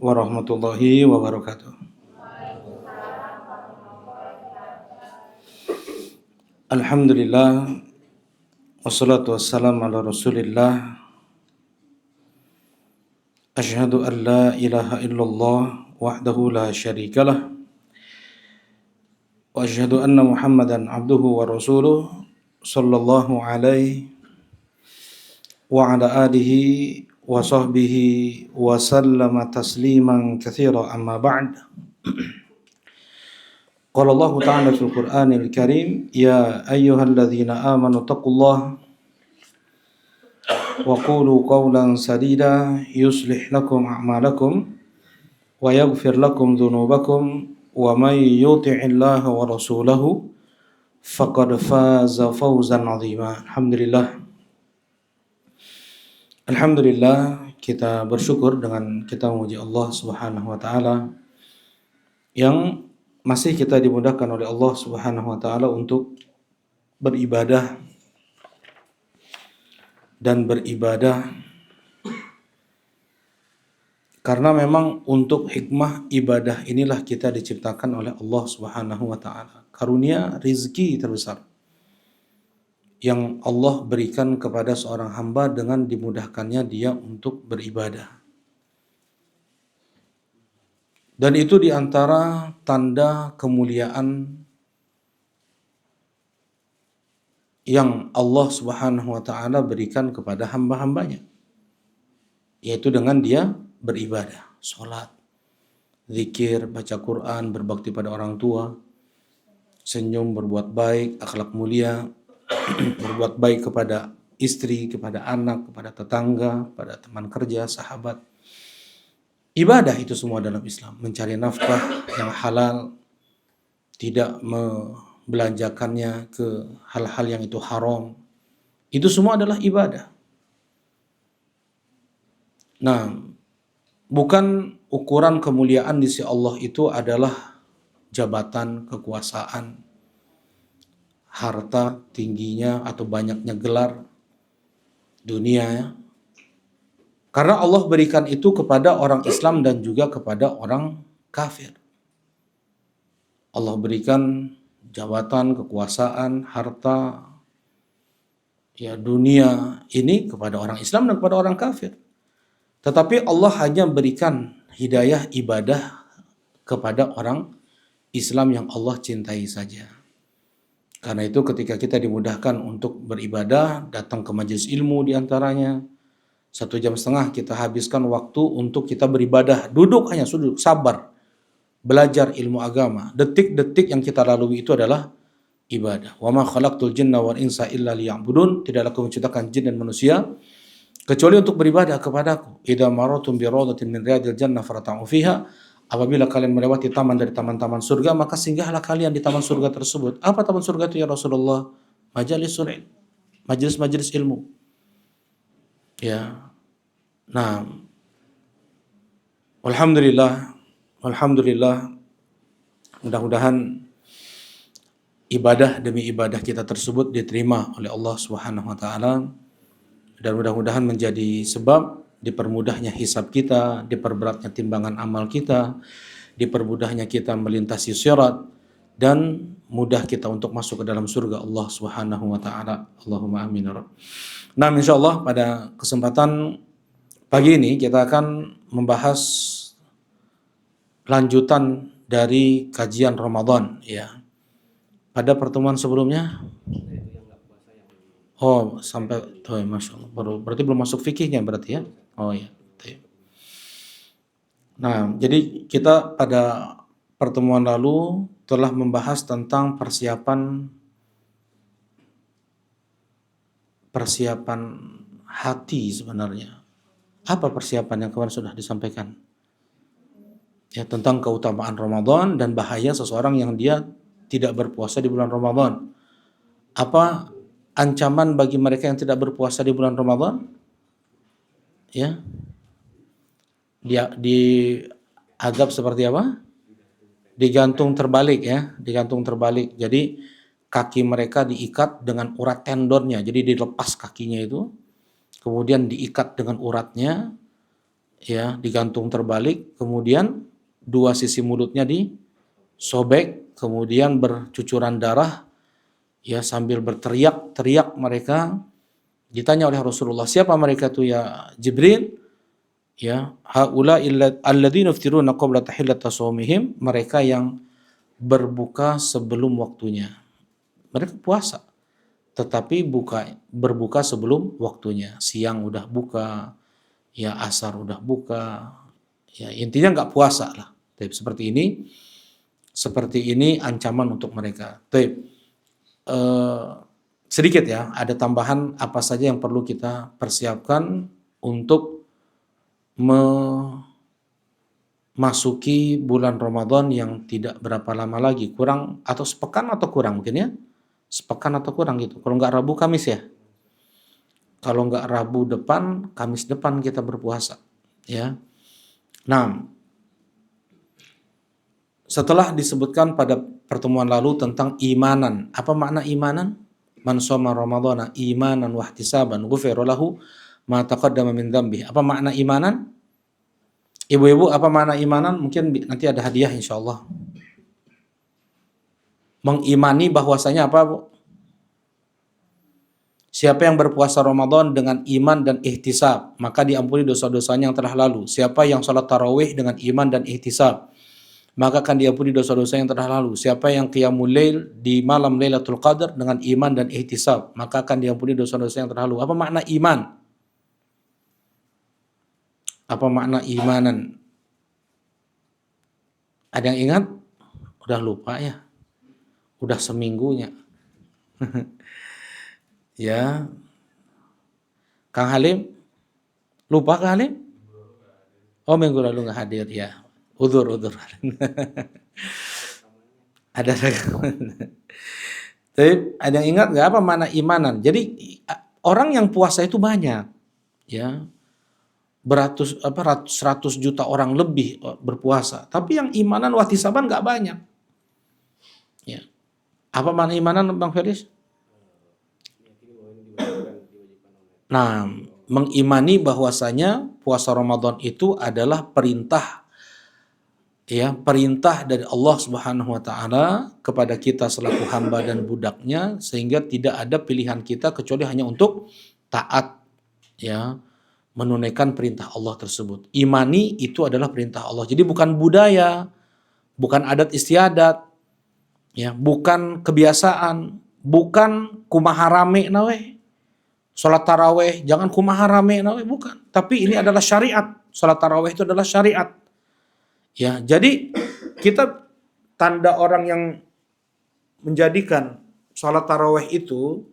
warahmatullahi wabarakatuh. Alhamdulillah, wassalatu wassalamu ala rasulillah. Asyhadu an la ilaha illallah wahdahu la syarikalah, wa asyhadu anna muhammadan abduhu wa rasuluh, sallallahu alaihi wa ala alihi wa sahbihi wa sallama tasliman katsira, amma ba'd. Qala Allah ta'ala fil Qur'anil Karim, ya ayyuhalladzina amanu taqullaha wa qulu qawlan sadida yuslih lakum a'malakum wa yaghfir lakum dhunubakum wa may yuti'illaha wa rasulahu faqad faza fawzan 'azima. Alhamdulillah, kita bersyukur dengan kita memuji Allah Subhanahu wa taala yang masih kita dimudahkan oleh Allah Subhanahu wa taala untuk beribadah karena memang untuk hikmah ibadah inilah kita diciptakan oleh Allah Subhanahu wa taala. Karunia rizki terbesar yang Allah berikan kepada seorang hamba dengan dimudahkannya dia untuk beribadah. Dan itu diantara tanda kemuliaan yang Allah Subhanahu wa ta'ala berikan kepada hamba-hambanya, yaitu dengan dia beribadah, sholat, zikir, baca Quran, berbakti pada orang tua, senyum, berbuat baik, akhlak mulia, berbuat baik kepada istri, kepada anak, kepada tetangga, pada teman kerja, sahabat. Ibadah itu semua dalam Islam, mencari nafkah yang halal, tidak membelanjakannya ke hal-hal yang itu haram. Itu semua adalah ibadah. Nah, bukan ukuran kemuliaan di sisi Allah itu adalah jabatan, kekuasaan, harta, tingginya atau banyaknya gelar dunia, ya. Karena Allah berikan itu kepada orang Islam dan juga kepada orang kafir. Allah berikan jabatan, kekuasaan, harta, ya dunia ini kepada orang Islam dan kepada orang kafir. Tetapi Allah hanya berikan hidayah ibadah kepada orang Islam yang Allah cintai saja. Karena itu ketika kita dimudahkan untuk beribadah, datang ke majelis ilmu diantaranya, 1,5 jam kita habiskan waktu untuk kita beribadah, duduk sabar, belajar ilmu agama. Detik-detik yang kita lalui itu adalah ibadah. Wa ma khalaqtul jinna wal insa illa liya'budun. Tidaklah aku menciptakan jin dan manusia kecuali untuk beribadah kepadaku. Idza maratum bi rawdatin min riyadil jannah farata'u fiha. Apabila kalian melewati taman dari taman-taman surga, maka singgahlah kalian di taman surga tersebut. Apa taman surga itu ya Rasulullah? Majalisul ilm, majelis-majelis ilmu. Ya. Nah, alhamdulillah, mudah-mudahan ibadah demi ibadah kita tersebut diterima oleh Allah Subhanahu wa taala dan mudah-mudahan menjadi sebab dipermudahnya hisab kita, diperberatnya timbangan amal kita, dipermudahnya kita melintasi sirat dan mudah kita untuk masuk ke dalam surga Allah Subhanahu wa taala. Allahumma amin ya rabb. Nah, insyaallah pada kesempatan pagi ini kita akan membahas lanjutan dari kajian Ramadan, ya. Pada pertemuan sebelumnya, sampai Masya Allah, berarti belum masuk fikihnya berarti ya. Oh ya. Nah, jadi kita pada pertemuan lalu telah membahas tentang persiapan hati sebenarnya. Apa persiapan yang kemarin sudah disampaikan? Ya, tentang keutamaan Ramadan dan bahaya seseorang yang dia tidak berpuasa di bulan Ramadan. Apa ancaman bagi mereka yang tidak berpuasa di bulan Ramadan? Ya. Dia diazab seperti apa? Digantung terbalik, ya, digantung terbalik. Jadi kaki mereka diikat dengan urat tendonnya. Jadi dilepas kakinya itu, kemudian diikat dengan uratnya, ya, digantung terbalik, kemudian dua sisi mulutnya disobek, kemudian bercucuran darah, ya, sambil berteriak-teriak mereka. Ditanya oleh Rasulullah, siapa mereka itu ya Jibril? Ya, haula alladzina yuftiruna qabla tahillati shaumihim, mereka yang berbuka sebelum waktunya. Mereka puasa, tetapi berbuka sebelum waktunya. Siang udah buka, ya asar udah buka, ya intinya nggak puasa lah. Tapi seperti ini ancaman untuk mereka. Tapi sedikit ya, ada tambahan apa saja yang perlu kita persiapkan untuk memasuki bulan Ramadan yang tidak berapa lama lagi, kurang atau sepekan atau kurang mungkin ya, sepekan atau kurang gitu. Kalau nggak Rabu Kamis ya, kalau nggak Rabu depan, Kamis depan kita berpuasa, ya. Nah, setelah disebutkan pada pertemuan lalu tentang imanan, apa makna imanan? Man shoma ramadhana imanan wa ihtisaban ghufira lahu ma taqaddama min dzambi. Apa makna imanan? Ibu-ibu, apa makna imanan? Mungkin nanti ada hadiah insyaallah. Mengimani bahwasanya apa, Bu? Siapa yang berpuasa Ramadan dengan iman dan ihtisab, maka diampuni dosa-dosanya yang telah lalu. Siapa yang salat tarawih dengan iman dan ihtisab, maka akan diampuni dosa-dosa yang telah lalu. Siapa yang qiyamul lail di malam Lailatul Qadar dengan iman dan ihtisab, maka akan diampuni dosa-dosa yang telah lalu. Apa makna iman? Apa makna imanan? Ada yang ingat? Udah lupa ya? Udah seminggunya. Ya. Kang Halim? Lupa Kang Halim? Oh, minggu lalu nggak hadir ya. Udur. Ada Tapi ada yang ingat nggak apa makna imanan? Jadi orang yang puasa itu banyak, ya, ratus juta orang lebih berpuasa. Tapi yang imanan wahtisaban nggak banyak. Ya. Apa makna imanan, Bang Feris? Nah, mengimani bahwasanya puasa Ramadan itu adalah perintah, ya, perintah dari Allah Subhanahu wa taala kepada kita selaku hamba dan budaknya, sehingga tidak ada pilihan kita kecuali hanya untuk taat, ya, menunaikan perintah Allah tersebut. Imani itu adalah perintah Allah. Jadi bukan budaya, bukan adat istiadat, ya, bukan kebiasaan, bukan kumaha rame nawe. Salat tarawih jangan kumaha rame nawe, bukan. Tapi ini adalah syariat. Salat tarawih itu adalah syariat. Ya, jadi kita tanda orang yang menjadikan salat tarawih itu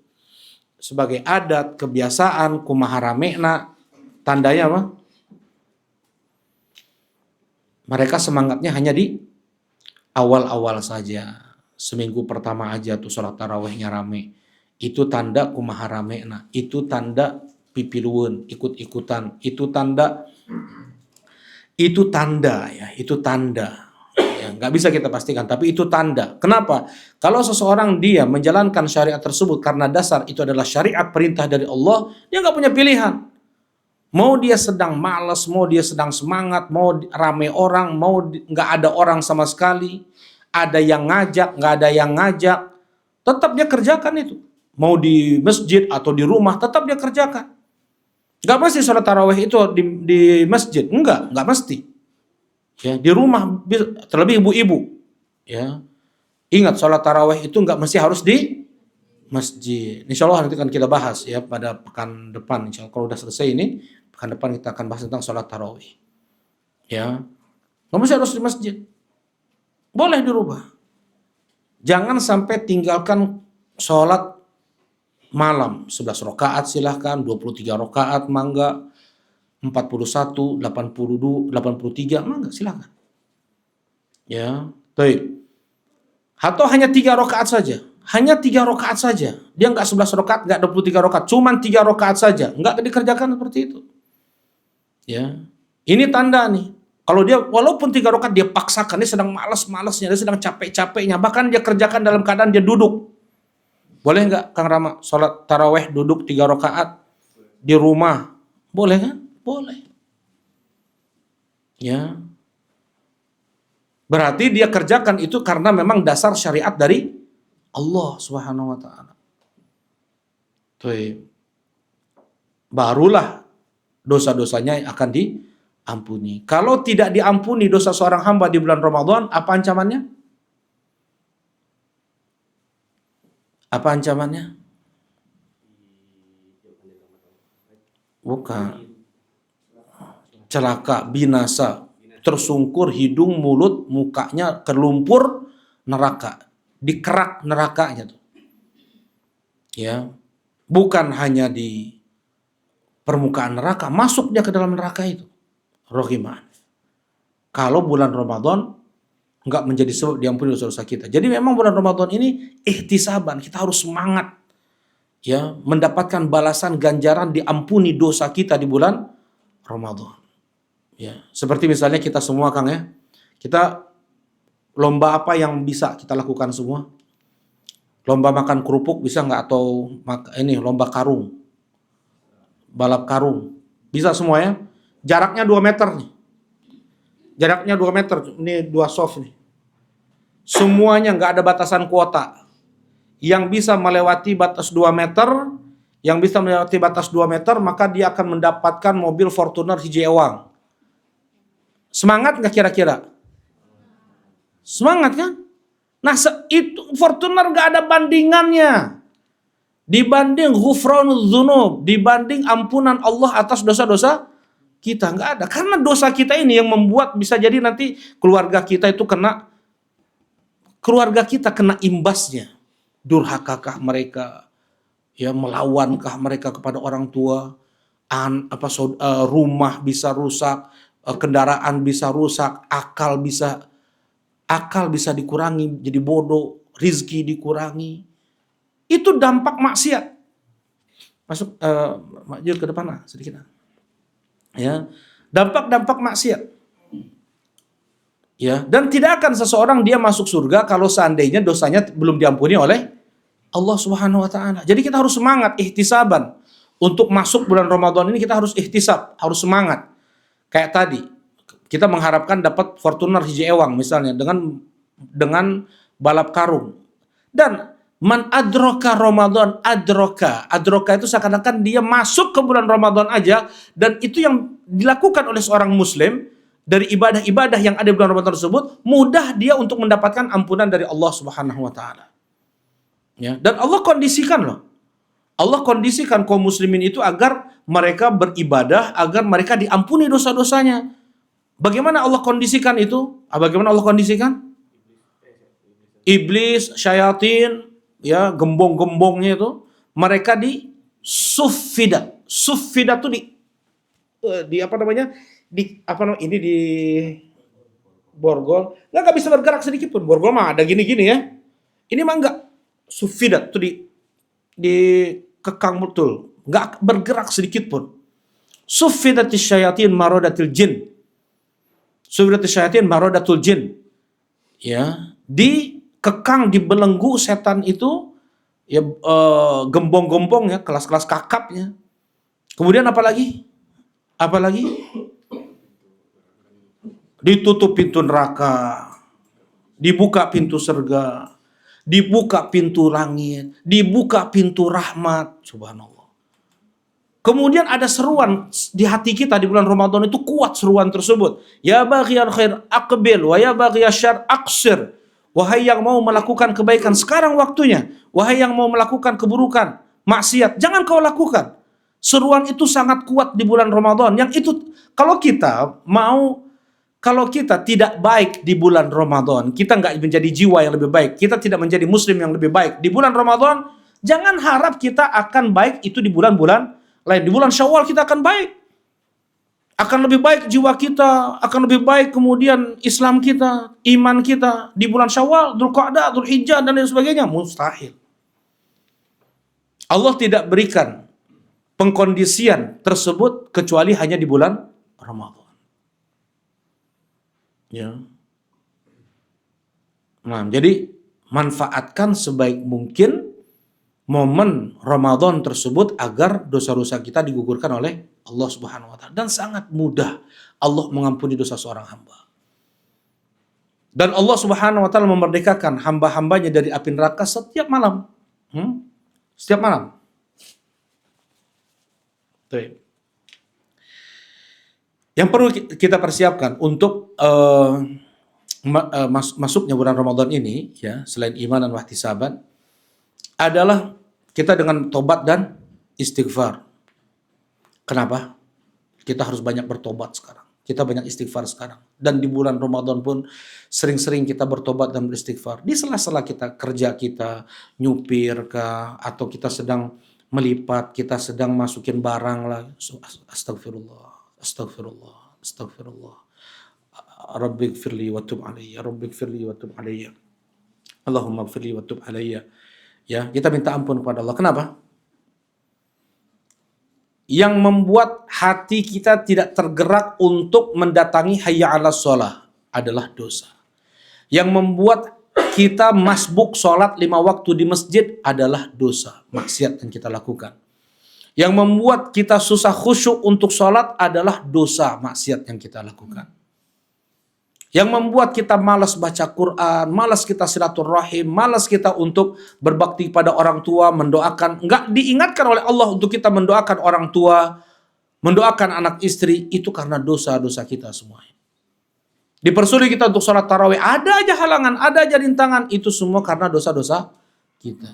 sebagai adat, kebiasaan, kumaha ramena, tandanya apa? Mereka semangatnya hanya di awal-awal saja. Seminggu pertama aja tuh salat tarawihnya rame. Itu tanda kumaha ramena, itu tanda pipiluun, ikut-ikutan, itu tanda ya, itu tanda. Ya, nggak bisa kita pastikan, tapi itu tanda. Kenapa? Kalau seseorang dia menjalankan syariat tersebut karena dasar itu adalah syariat perintah dari Allah, dia nggak punya pilihan. Mau dia sedang malas, mau dia sedang semangat, mau rame orang, mau nggak ada orang sama sekali, ada yang ngajak, nggak ada yang ngajak, tetap dia kerjakan itu. Mau di masjid atau di rumah, tetap dia kerjakan. Nggak mesti sholat tarawih itu di masjid, nggak mesti. Ya, di rumah, terlebih ibu-ibu, ya, ingat sholat tarawih itu nggak mesti harus di masjid. Insya Allah nanti akan kita bahas ya pada pekan depan. Insya Allah kalau udah selesai ini, pekan depan kita akan bahas tentang sholat tarawih. Ya, nggak mesti harus di masjid, boleh di rumah. Jangan sampai tinggalkan sholat malam 11 rakaat silahkan, 23 rakaat mangga, 41, 82, 83 mangga silahkan. Ya, baik. Atau hanya 3 rakaat saja. Hanya 3 rakaat saja. Dia enggak 11 rakaat, enggak 23 rakaat, cuman 3 rakaat saja. Enggak dikerjakan seperti itu. Ya. Ini tanda nih. Kalau dia walaupun 3 rakaat dia paksakan, dia sedang malas-malasnya, dia sedang capek-capeknya, bahkan dia kerjakan dalam keadaan dia duduk. Boleh nggak Kang Rama sholat taraweh duduk 3 rakaat di rumah? Boleh kan? Boleh. Ya. Berarti dia kerjakan itu karena memang dasar syariat dari Allah Subhanahu wa taala. Tuh. Barulah dosa-dosanya akan diampuni. Kalau tidak diampuni dosa seorang hamba di bulan Ramadan, apa ancamannya? Apa ancamannya? Bukan. Celaka, binasa, tersungkur hidung, mulut, mukanya kelumpur neraka, dikerak nerakanya tuh. Ya, bukan hanya di permukaan neraka, masuk dia ke dalam neraka itu. Rohimah. Kalau bulan Ramadan nggak menjadi sebab diampuni dosa-dosa kita. Jadi memang bulan Ramadan ini ihtisaban, kita harus semangat ya mendapatkan balasan ganjaran diampuni dosa kita di bulan Ramadan. Ya, seperti misalnya kita semua Kang ya. Kita lomba apa yang bisa kita lakukan semua? Lomba makan kerupuk bisa nggak, atau ini lomba karung? Balap karung. Bisa semua ya? Jaraknya 2 meter nih. Jaraknya 2 meter. Ini 2 soft nih. Semuanya nggak ada batasan kuota. Yang bisa melewati batas 2 meter, maka dia akan mendapatkan mobil Fortuner hiji ewang. Semangat nggak kira-kira? Semangat kan? Nah, itu Fortuner nggak ada bandingannya. Dibanding ghufranudz dzunub, dibanding ampunan Allah atas dosa-dosa kita, nggak ada. Karena dosa kita ini yang membuat bisa jadi nanti keluarga kita kena imbasnya. Durhakakah mereka? Ya, melawankah mereka kepada orang tua? Rumah bisa rusak, kendaraan bisa rusak, akal bisa dikurangi jadi bodoh, rizki dikurangi. Itu dampak maksiat. Masuk maju ke depan lah sedikit. Ya, dampak maksiat. Ya, dan tidak akan seseorang dia masuk surga kalau seandainya dosanya belum diampuni oleh Allah Subhanahu wa taala. Jadi kita harus semangat ihtisaban. Untuk masuk bulan Ramadan ini kita harus ihtisab, harus semangat. Kayak tadi, kita mengharapkan dapat Fortuner hiji ewang misalnya dengan balap karung. Dan man adroka Ramadan adroka itu seakan-akan dia masuk ke bulan Ramadan aja, dan itu yang dilakukan oleh seorang muslim dari ibadah-ibadah yang ada di bulan Ramadan tersebut, mudah dia untuk mendapatkan ampunan dari Allah Subhanahu wa taala. Ya, dan Allah kondisikan kaum muslimin itu agar mereka beribadah, agar mereka diampuni dosa-dosanya. Bagaimana Allah kondisikan itu? Bagaimana Allah kondisikan? Iblis, syayatin, ya, gembong-gembongnya itu, mereka di suffida. Suffida itu di apa namanya? Di borgol. Nggak bisa bergerak sedikit pun. Borgol mah ada gini-gini ya. Ini mah enggak. Suffida itu dikekang betul. Nggak bergerak sedikit pun. Suffidatis syayatin maradatil jin. Suffidatis syayatin maradatul jin. Ya, dikekang, dibelenggu setan itu, ya, gembong-gembong ya, kelas-kelas kakapnya. Kemudian apa lagi? Ditutup pintu neraka, dibuka pintu surga, dibuka pintu langit, dibuka pintu rahmat. Subhanallah. Kemudian ada seruan di hati kita di bulan Ramadan itu, kuat seruan tersebut. Ya baghiyal khair aqbil wa ya baghiyasy syarr aqsir. Wahai yang mau melakukan kebaikan, sekarang waktunya. Wahai yang mau melakukan keburukan, maksiat, jangan kau lakukan. Seruan itu sangat kuat di bulan Ramadan. Yang itu kalau kita tidak baik di bulan Ramadan, kita nggak menjadi jiwa yang lebih baik, kita tidak menjadi muslim yang lebih baik di bulan Ramadan, jangan harap kita akan baik itu di bulan-bulan lain. Di bulan Syawal kita akan baik. Akan lebih baik jiwa kita, akan lebih baik kemudian Islam kita, iman kita di bulan Syawal, Dzulqa'dah, Dzulhijjah dan lain sebagainya. Mustahil. Allah tidak berikan pengkondisian tersebut kecuali hanya di bulan Ramadan. Ya. Nah, jadi manfaatkan sebaik mungkin momen Ramadan tersebut agar dosa-dosa kita digugurkan oleh Allah Subhanahu wa taala dan sangat mudah Allah mengampuni dosa seorang hamba. Dan Allah Subhanahu wa taala memerdekakan hamba-hambanya dari api neraka setiap malam. Setiap malam. Tuh. Yang perlu kita persiapkan untuk masuknya bulan Ramadan ini, ya, selain iman dan wahtisaban, adalah kita dengan tobat dan istighfar. Kenapa? Kita harus banyak bertobat sekarang. Kita banyak istighfar sekarang. Dan di bulan Ramadan pun sering-sering kita bertobat dan beristighfar. Di sela-sela kita kerja, kita nyupir kah, atau kita sedang melipat, kita sedang masukin barang lah. Astagfirullah, astagfirullah, astagfirullah. Rabbighfirli wa tub alayya, Rabbighfirli wa tub alayya. Allahumma gfirli wa tub alayya. Ya, kita minta ampun kepada Allah. Kenapa? Yang membuat hati kita tidak tergerak untuk mendatangi hayya 'alas shalah adalah dosa. Yang membuat kita masbuk sholat 5 waktu di masjid adalah dosa, maksiat yang kita lakukan. Yang membuat kita susah khusyuk untuk sholat adalah dosa, maksiat yang kita lakukan. Yang membuat kita malas baca Quran, malas kita silaturahim, malas kita untuk berbakti pada orang tua, mendoakan. Enggak diingatkan oleh Allah untuk kita mendoakan orang tua, mendoakan anak istri, itu karena dosa-dosa kita semuanya. Dipersulit kita untuk sholat tarawih, ada aja halangan, ada aja rintangan, itu semua karena dosa-dosa kita.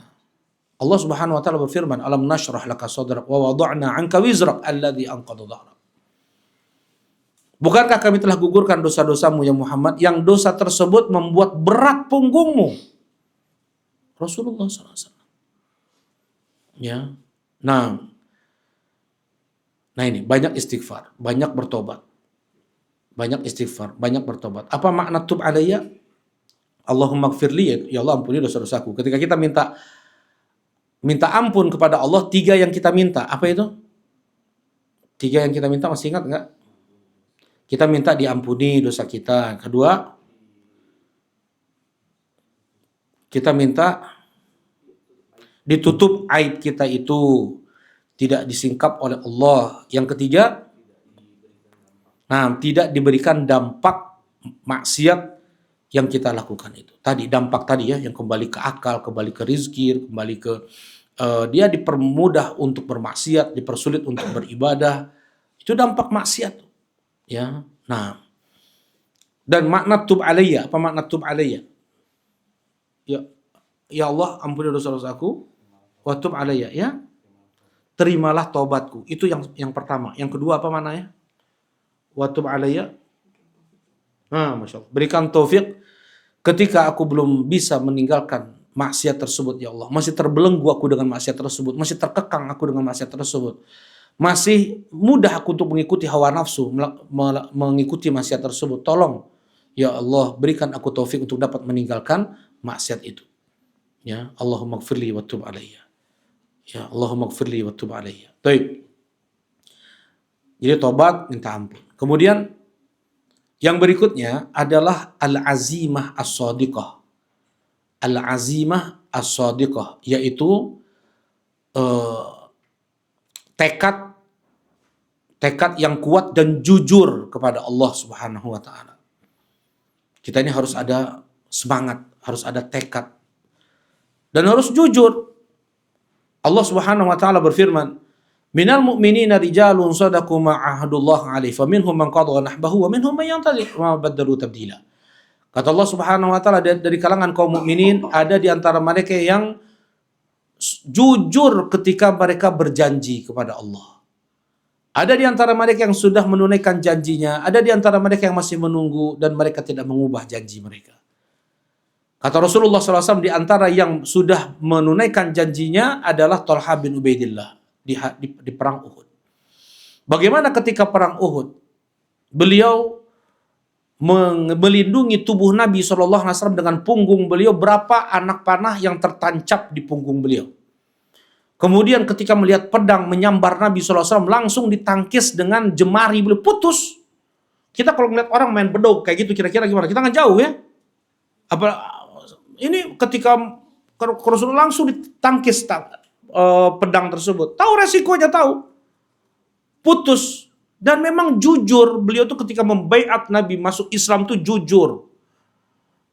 Allah Subhanahu wa taala berfirman, "Alam nashrah laka sadrak wa wada'na 'anka wizrak alladzi anqadha dhahrak." Bukankah kami telah gugurkan dosa-dosamu ya Muhammad, yang dosa tersebut membuat berat punggungmu? Rasulullah SAW. Ya. Nah ini banyak istighfar, banyak bertobat. Banyak istighfar, banyak bertobat. Apa makna tub alayya? Allahumma gfirli, ya Allah ampuni dosa-dosaku. Ketika kita minta ampun kepada Allah, 3 yang kita minta. Apa itu? 3 yang kita minta, masih ingat enggak? Kita minta diampuni dosa kita. Kedua, kita minta ditutup aib kita itu, tidak disingkap oleh Allah. Yang ketiga, tidak diberikan dampak maksiat yang kita lakukan itu. Tadi dampak tadi ya, yang kembali ke akal, kembali ke rizki, kembali ke dia dipermudah untuk bermaksiat, dipersulit untuk beribadah. Itu dampak maksiat. Ya. Nah. Dan makna tub alayya, apa makna tub alayya? Ya Allah, ampuni dosa-dosaku, wa tub alayya, ya. Terimalah taubatku. Itu yang pertama. Yang kedua apa maknanya? Wa tub alayya. Masya Allah. Berikan taufik ketika aku belum bisa meninggalkan maksiat tersebut, ya Allah. Masih terbelenggu aku dengan maksiat tersebut. Masih terkekang aku dengan maksiat tersebut. Masih mudah aku untuk mengikuti hawa nafsu, mengikuti maksiat tersebut. Tolong, ya Allah, berikan aku taufik untuk dapat meninggalkan maksiat itu. Ya, Allahumma gfirli wa tub alayya. Ya, Allahumma gfirli wa tub alayya. Baik. Jadi tobat, minta ampun. Kemudian yang berikutnya adalah al-azimah as-sadiqah. Al-azimah as-sadiqah, yaitu tekad yang kuat dan jujur kepada Allah Subhanahu wa taala. Kita ini harus ada semangat, harus ada tekad. Dan harus jujur. Allah Subhanahu wa taala berfirman, "Minal mu'minina rijalun sadaqu ma ahadullah alaihi, faminhum man qadha nahbahu wa minhum man yantazir wa ma badalu tabdila." Kata Allah Subhanahu wa taala, dari kalangan kaum mukminin ada di antara mereka yang jujur ketika mereka berjanji kepada Allah. Ada di antara mereka yang sudah menunaikan janjinya, ada di antara mereka yang masih menunggu dan mereka tidak mengubah janji mereka. Kata Rasulullah SAW, di antara yang sudah menunaikan janjinya adalah Talha bin Ubaidillah di perang Uhud. Bagaimana ketika perang Uhud? Beliau melindungi tubuh Nabi SAW dengan punggung beliau, berapa anak panah yang tertancap di punggung beliau. Kemudian ketika melihat pedang menyambar Nabi SAW, langsung ditangkis dengan jemari beliau, putus. Kita kalau melihat orang main bedog kayak gitu, kira-kira gimana? Kita nggak jauh ya. Ini ketika Rasulullah langsung ditangkis pedang tersebut. Tahu resikonya, tahu. putus. Dan memang jujur, beliau tuh ketika membaiat Nabi masuk Islam tuh jujur.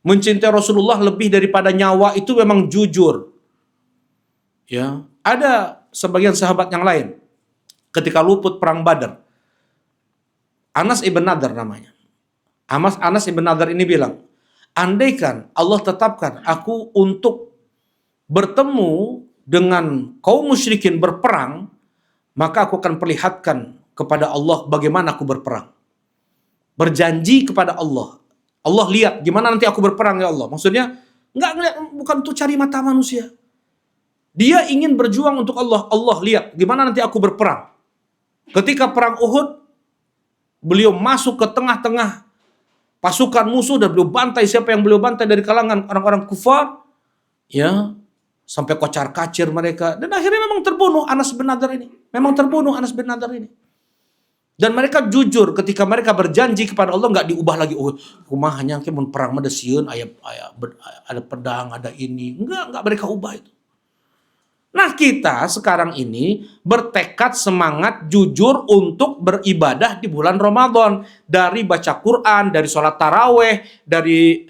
Mencintai Rasulullah lebih daripada nyawa itu memang jujur. Ya, ada sebagian sahabat yang lain ketika luput perang Badar. Anas ibn Nadar namanya. Anas ibn Nadar ini bilang, andaikan Allah tetapkan aku untuk bertemu dengan kaum musyrikin berperang, maka aku akan perlihatkan kepada Allah bagaimana aku berperang. Berjanji kepada Allah. Allah lihat gimana nanti aku berperang ya Allah. Maksudnya bukan untuk cari mata manusia. Dia ingin berjuang untuk Allah. Allah lihat gimana nanti aku berperang. Ketika perang Uhud, beliau masuk ke tengah-tengah pasukan musuh dan beliau bantai siapa yang beliau bantai dari kalangan orang-orang kufar, ya, sampai kocar-kacir mereka. Dan akhirnya memang terbunuh Anas bin Nadar ini. Memang terbunuh Anas bin Nadar ini. Dan mereka jujur ketika mereka berjanji kepada Allah, nggak diubah lagi. Oh, rumah hanya mun perang ada sieun, ada pedang, ada ini. Enggak mereka ubah itu. Nah, kita sekarang ini bertekad semangat jujur untuk beribadah di bulan Ramadan. Dari baca Quran, dari sholat taraweh, dari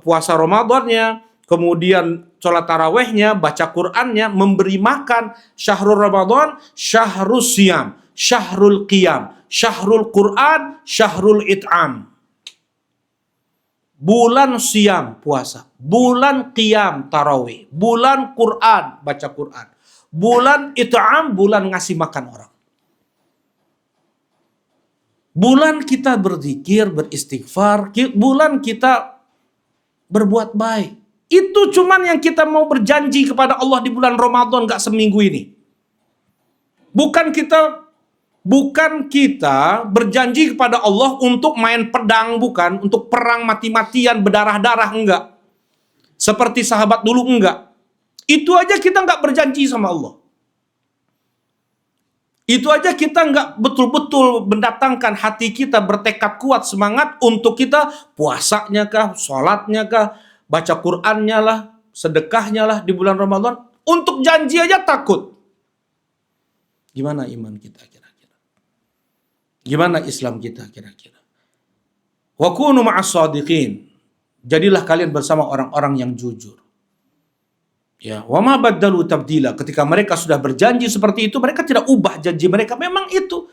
puasa Ramadannya, kemudian sholat tarawehnya, baca Qurannya, memberi makan. Syahrul Ramadan, syahrul siyam, syahrul qiyam, syahrul Quran, syahrul it'am. Bulan siam puasa, bulan qiyam tarawih, bulan Quran baca Quran, bulan it'am bulan ngasih makan orang. Bulan kita berzikir, beristighfar, bulan kita berbuat baik. Itu cuman yang kita mau berjanji kepada Allah di bulan Ramadan, gak seminggu ini. Bukan kita berjanji kepada Allah untuk main pedang, bukan. Untuk perang mati-matian, berdarah-darah, enggak. Seperti sahabat dulu, enggak. Itu aja kita enggak berjanji sama Allah. Itu aja kita enggak betul-betul mendatangkan hati kita, bertekad kuat, semangat untuk kita puasanya kah, sholatnya kah, baca Qur'annya lah, sedekahnya lah di bulan Ramadan. Untuk janji aja takut. Gimana iman kita kira-kira? Gimana Islam kita kira-kira? Wa kunu ma'as shadiqin. Jadilah kalian bersama orang-orang yang jujur. Ya, wa ma baddalu tabdila. Ketika mereka sudah berjanji seperti itu, mereka tidak ubah janji mereka. Memang itu.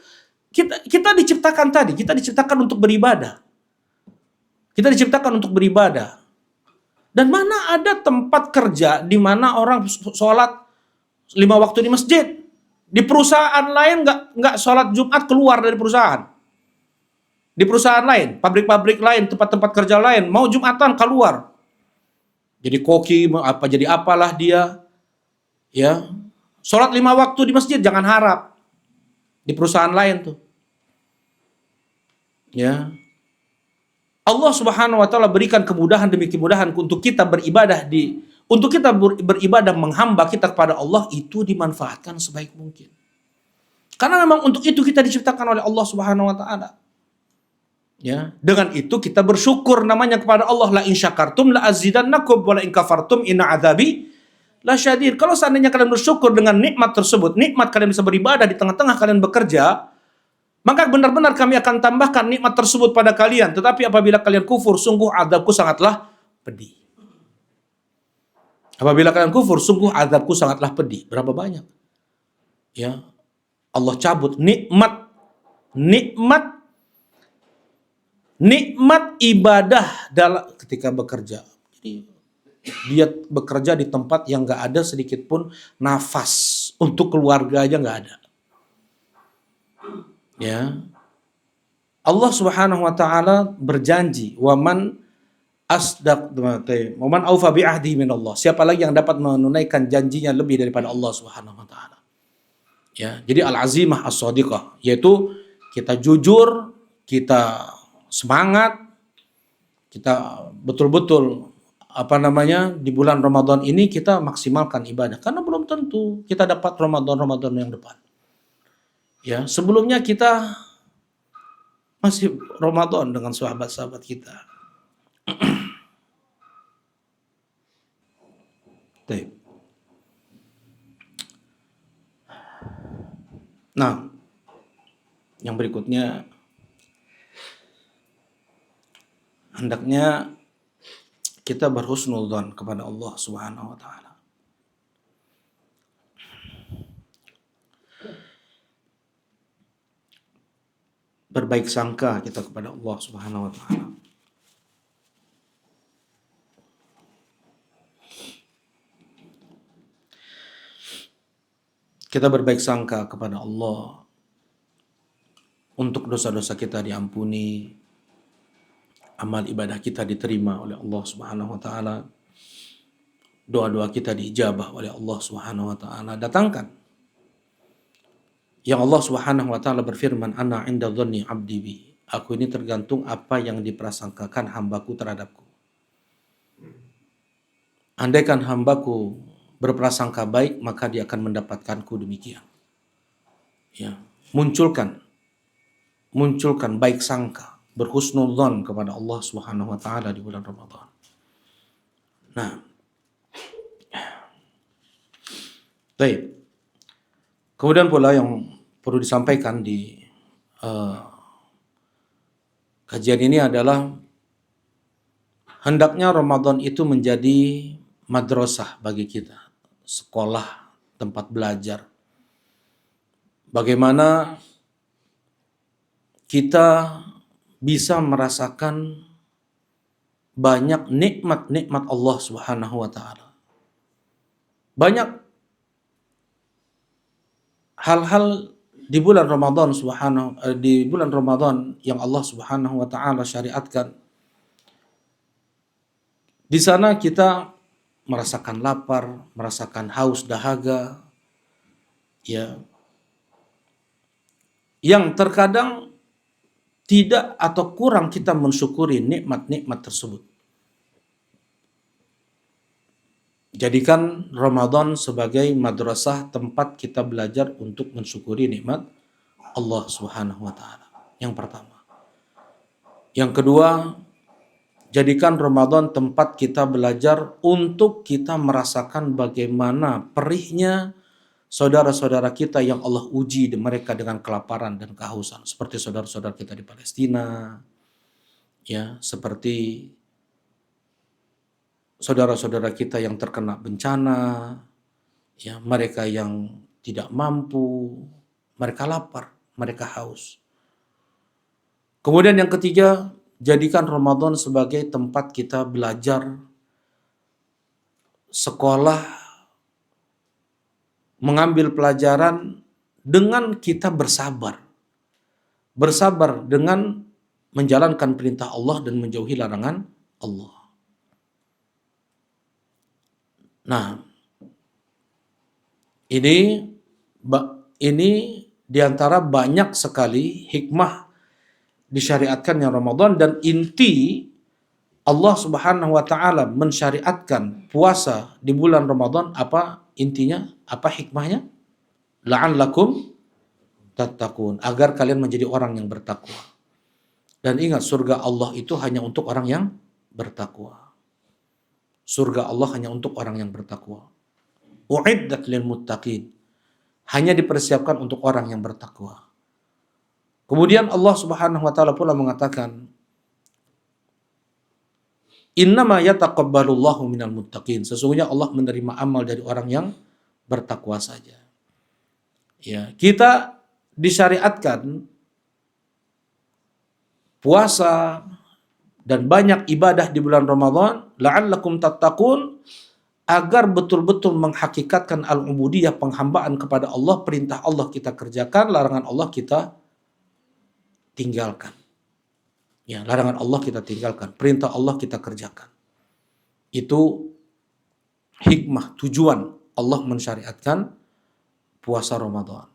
Kita diciptakan tadi, kita diciptakan untuk beribadah. Kita diciptakan untuk beribadah. Dan mana ada tempat kerja di mana orang sholat 5 waktu di masjid? Di perusahaan lain nggak sholat Jumat keluar dari perusahaan. Di perusahaan lain, pabrik-pabrik lain, tempat-tempat kerja lain, mau Jumatan keluar. Jadi koki, jadi apalah dia. Ya, sholat 5 waktu di masjid jangan harap. Di perusahaan lain tuh. Ya, Allah Subhanahu Wa Taala berikan kemudahan demi kemudahan untuk kita beribadah untuk kita beribadah menghamba kita kepada Allah itu dimanfaatkan sebaik mungkin. Karena memang untuk itu kita diciptakan oleh Allah Subhanahu Wa Taala. Ya, dengan itu kita bersyukur namanya kepada Allah. La in syakartum la azidannakum wa la in kafartum inna adzabi lasyadid. Kalau seandainya kalian bersyukur dengan nikmat tersebut, nikmat kalian bisa beribadah di tengah-tengah kalian bekerja, maka benar-benar kami akan tambahkan nikmat tersebut pada kalian. Tetapi apabila kalian kufur, sungguh azabku sangatlah pedih. Apabila kalian kufur, sungguh azabku sangatlah pedih. Berapa banyak? Ya, Allah cabut nikmat ibadah dalam ketika bekerja. Jadi dia bekerja di tempat yang nggak ada sedikit pun nafas untuk keluarga aja nggak ada. Ya, Allah Subhanahu Wa Taala berjanji, waman aufa bi ahdi min Allah. Siapa lagi yang dapat menunaikan janjinya lebih daripada Allah Subhanahu Wa Taala? Ya, jadi al-azimah as-shadiqah, yaitu kita jujur, kita semangat, kita betul-betul di bulan Ramadan ini kita maksimalkan ibadah, karena belum tentu kita dapat Ramadan yang depan. Ya, sebelumnya kita masih Ramadan dengan sahabat-sahabat kita. Nah, Yang berikutnya, hendaknya kita berhusnudzon kepada Allah Subhanahu wa taala. Berbaik sangka kita kepada Allah Subhanahu wa taala. Kita berbaik sangka kepada Allah untuk dosa-dosa kita diampuni, amal ibadah kita diterima oleh Allah Subhanahu wa taala, doa-doa kita diijabah oleh Allah Subhanahu wa taala. Datangkan yang Allah Subhanahu wa taala berfirman, "Ana 'inda dhanni 'abdi bi." Aku ini tergantung apa yang diprasangkakan hambaku terhadapku. Andaikan hambaku berprasangka baik, maka dia akan mendapatkanku demikian. Ya, munculkan baik sangka, berhusnudzon kepada Allah Subhanahu wa taala di bulan Ramadan. Nah, baik. Kemudian pula yang perlu disampaikan di kajian ini adalah hendaknya Ramadan itu menjadi madrasah bagi kita, sekolah, tempat belajar. Bagaimana kita bisa merasakan banyak nikmat-nikmat Allah Subhanahu wa taala. Banyak hal-hal di bulan Ramadan yang Allah Subhanahu wa taala syariatkan. Di sana kita merasakan lapar, merasakan haus dahaga, ya. Yang terkadang tidak atau kurang kita mensyukuri nikmat-nikmat tersebut. Jadikan Ramadan sebagai madrasah, tempat kita belajar untuk mensyukuri nikmat Allah Subhanahu wa taala. Yang pertama. Yang kedua, jadikan Ramadan tempat kita belajar untuk kita merasakan bagaimana perihnya saudara-saudara kita yang Allah uji mereka dengan kelaparan dan kehausan, seperti saudara-saudara kita di Palestina, ya, seperti saudara-saudara kita yang terkena bencana, ya, mereka yang tidak mampu, mereka lapar, mereka haus. Kemudian yang ketiga, jadikan Ramadan sebagai tempat kita belajar, sekolah, mengambil pelajaran dengan kita bersabar. Bersabar dengan menjalankan perintah Allah dan menjauhi larangan Allah. Nah, ini diantara banyak sekali hikmah disyariatkannya Ramadan, dan inti Allah Subhanahu wa taala mensyariatkan puasa di bulan Ramadan, apa intinya? Apa hikmahnya? La'allakum tattaqun, agar kalian menjadi orang yang bertakwa. Dan ingat, surga Allah itu hanya untuk orang yang bertakwa. Surga Allah hanya untuk orang yang bertakwa. U'iddat lil muttaqin, hanya dipersiapkan untuk orang yang bertakwa. Kemudian Allah Subhanahu wa taala pula mengatakan, "Innama yataqabbalullahu minal muttaqin." Sesungguhnya Allah menerima amal dari orang yang bertakwa saja. Ya, kita disyariatkan puasa dan banyak ibadah di bulan Ramadan, la'allakum tattaqun, agar betul-betul menghakikatkan al-ubudiyah, penghambaan kepada Allah. Perintah Allah kita kerjakan, larangan Allah kita tinggalkan. Ya, larangan Allah kita tinggalkan, perintah Allah kita kerjakan. Itu hikmah, tujuan Allah mensyariatkan puasa Ramadan.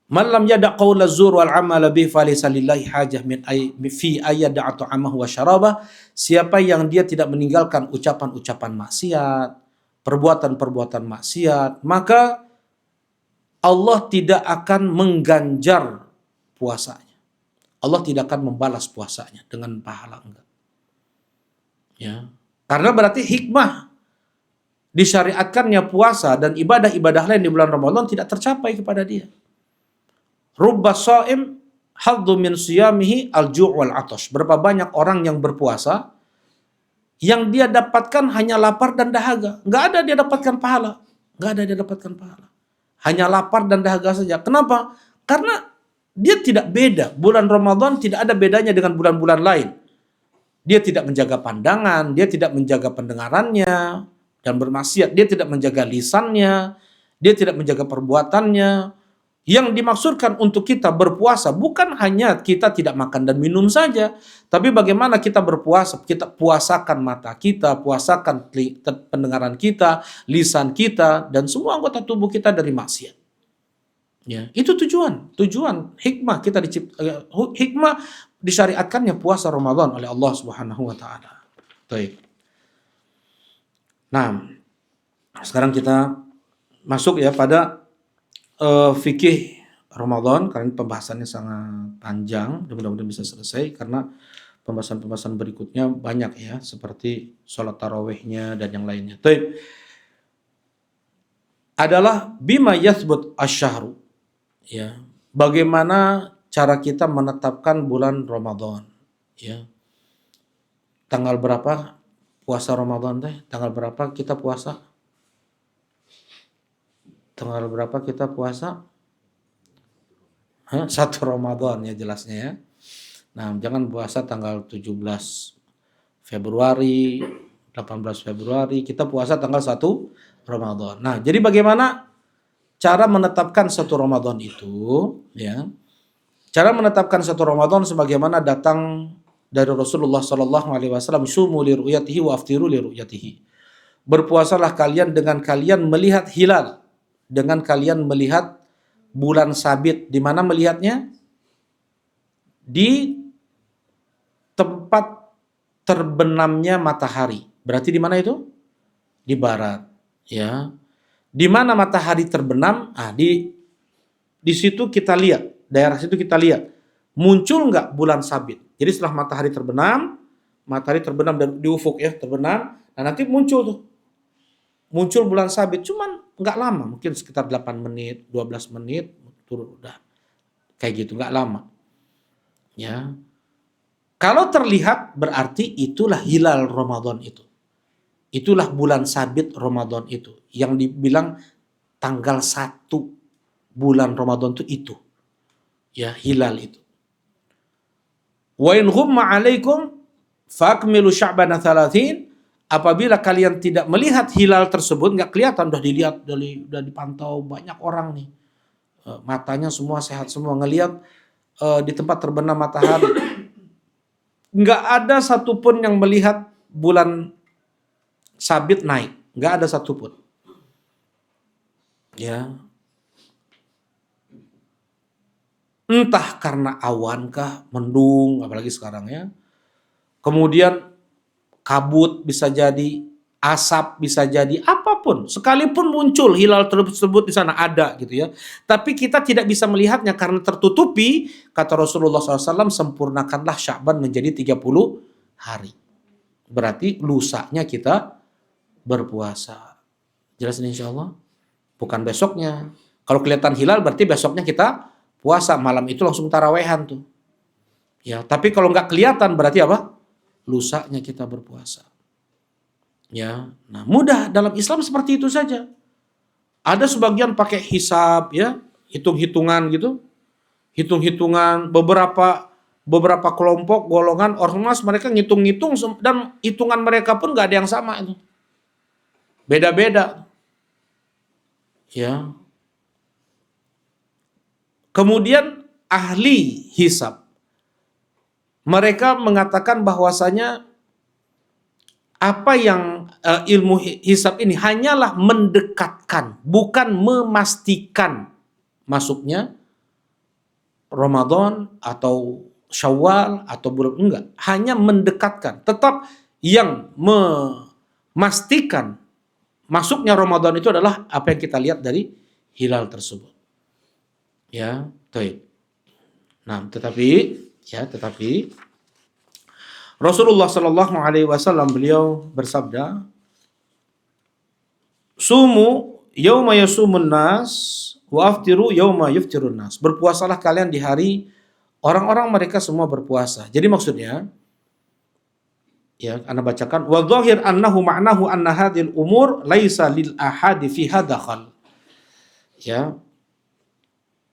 Man lam yada' qawla zur wal amala bih falaysa lillahi hajah min fi ayyada'a ta'amahu wa syarabah. Siapa yang dia tidak meninggalkan ucapan-ucapan maksiat, perbuatan-perbuatan maksiat, maka Allah tidak akan mengganjar puasanya. Allah tidak akan membalas puasanya dengan pahala, enggak. Ya. Karena berarti hikmah disyariatkannya puasa dan ibadah-ibadah lain di bulan Ramadan tidak tercapai kepada dia. Rubba shaim haddu min siyamihi al-ju' wal 'atash. Berapa banyak orang yang berpuasa yang dia dapatkan hanya lapar dan dahaga. Nggak ada dia dapatkan pahala. Nggak ada dia dapatkan pahala. Hanya lapar dan dahaga saja. Kenapa? Karena dia tidak beda. Bulan Ramadan tidak ada bedanya dengan bulan-bulan lain. Dia tidak menjaga pandangan, dia tidak menjaga pendengarannya, dan bermaksiat. Dia tidak menjaga lisannya, dia tidak menjaga perbuatannya. Yang dimaksudkan untuk kita berpuasa bukan hanya kita tidak makan dan minum saja, tapi bagaimana kita berpuasa, kita puasakan mata kita, puasakan pendengaran kita, lisan kita, dan semua anggota tubuh kita dari maksiat. Ya, itu tujuan hikmah kita hikmah disyariatkannya puasa Ramadan oleh Allah Subhanahu wa taala. Baik. Nah, sekarang kita masuk ya pada fikih Ramadan, karena pembahasannya sangat panjang, mudah-mudahan bisa selesai karena pembahasan-pembahasan berikutnya banyak ya, seperti sholat tarawihnya dan yang lainnya. Baik. Adalah bima yathbut asyahru. Ya, bagaimana cara kita menetapkan bulan Ramadan? Ya. Tanggal berapa puasa Ramadan teh? Tanggal berapa kita puasa? Tanggal berapa kita puasa? 1 Ramadan ya jelasnya ya. Nah, jangan puasa tanggal 17 Februari, 18 Februari, kita puasa tanggal 1 Ramadan. Nah, jadi bagaimana cara menetapkan 1 Ramadan itu ya? Cara menetapkan 1 Ramadan sebagaimana datang dari Rasulullah sallallahu alaihi wasallam, sumu li ru'yatihi wa aftiru li ru'yatihi. Berpuasalah kalian dengan kalian melihat hilal, dengan kalian melihat bulan sabit. Di mana melihatnya? Di tempat terbenamnya matahari. Berarti di mana itu? Di barat, ya. Di mana matahari terbenam? Di situ kita lihat, daerah situ kita lihat muncul nggak bulan sabit. Jadi setelah matahari terbenam dan di ufuk ya, terbenam, nah nanti muncul bulan sabit, cuman nggak lama, mungkin sekitar 8 menit, 12 menit, turun udah. Kayak gitu, nggak lama. Ya. Kalau terlihat berarti itulah hilal Ramadan itu. Itulah bulan sabit Ramadan itu. Yang dibilang tanggal 1 bulan Ramadan itu. Ya, hilal itu. Wa in ghumma 'alaikum fakmilu sya'bana 30. Apabila kalian tidak melihat hilal tersebut, nggak kelihatan, udah dilihat, udah dipantau banyak orang nih, matanya semua sehat semua, ngelihat di tempat terbenam matahari, nggak ada satupun yang melihat bulan sabit naik, nggak ada satupun. Ya, entah karena awankah, mendung, apalagi sekarang ya, kemudian kabut bisa jadi, asap bisa jadi, apapun. Sekalipun muncul hilal tersebut di sana ada gitu ya. Tapi kita tidak bisa melihatnya karena tertutupi. Kata Rasulullah SAW, sempurnakanlah Sya'ban menjadi 30 hari. Berarti lusanya kita berpuasa. Jelas ini insya Allah? Bukan besoknya. Kalau kelihatan hilal berarti besoknya kita puasa. Malam itu langsung tarawehan tuh. Ya, tapi kalau nggak kelihatan berarti apa? Lusanya kita berpuasa. Ya, nah mudah dalam Islam seperti itu saja. Ada sebagian pakai hisab ya, hitung-hitungan gitu. Hitung-hitungan beberapa kelompok golongan ormas mereka ngitung-ngitung dan hitungan mereka pun nggak ada yang sama itu. Beda-beda. Ya. Kemudian ahli hisab mereka mengatakan bahwasanya apa yang ilmu hisab ini hanyalah mendekatkan, bukan memastikan masuknya Ramadan atau Syawal atau bulan, enggak, hanya mendekatkan. Tetap yang memastikan masuknya Ramadan itu adalah apa yang kita lihat dari hilal tersebut. Ya, baik. Nah, tetapi Rasulullah Shallallahu Alaihi Wasallam beliau bersabda, "Sumu yauma yasumun nas Wa aftiru yauma yuftirun nas. Berpuasalah kalian di hari orang-orang mereka semua berpuasa. Jadi maksudnya, ya, Anda bacakan wa dhahir annahu ma'nahu anna hadhil umur laisa lil ahadi fiha dakhal. Ya.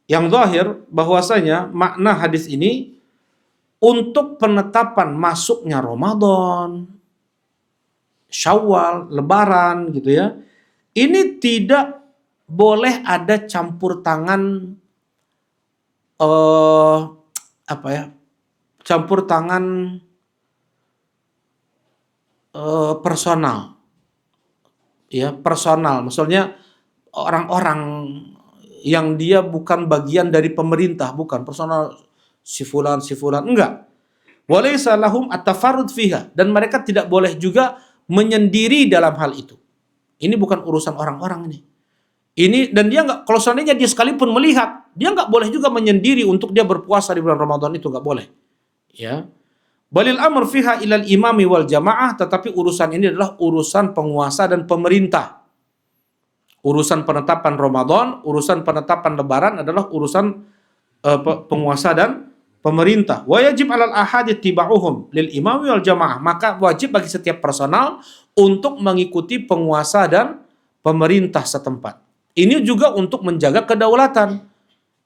Yang zahir bahwasanya makna hadis ini untuk penetapan masuknya Ramadan, Syawal, Lebaran gitu ya. Ini tidak boleh ada campur tangan apa ya? Campur tangan personal. Ya, personal. Maksudnya orang-orang yang dia bukan bagian dari pemerintah, bukan personal si fulan, enggak. Walaysa lahum at-tafarrud fiha, dan mereka tidak boleh juga menyendiri dalam hal itu. Ini bukan urusan orang-orang ini. Ini, dan dia nggak, kalau seandainya dia sekalipun melihat, dia nggak boleh juga menyendiri untuk dia berpuasa di bulan Ramadan, itu nggak boleh. Ya. Balil amr fiha ilal imami wal jamaah, tetapi urusan ini adalah urusan penguasa dan pemerintah. Urusan penetapan Ramadan, urusan penetapan Lebaran adalah urusan penguasa dan pemerintah. Wa yajib 'alal ahad ittiba'uhum lil imami wal jamaah. Maka wajib bagi setiap personal untuk mengikuti penguasa dan pemerintah setempat. Ini juga untuk menjaga kedaulatan.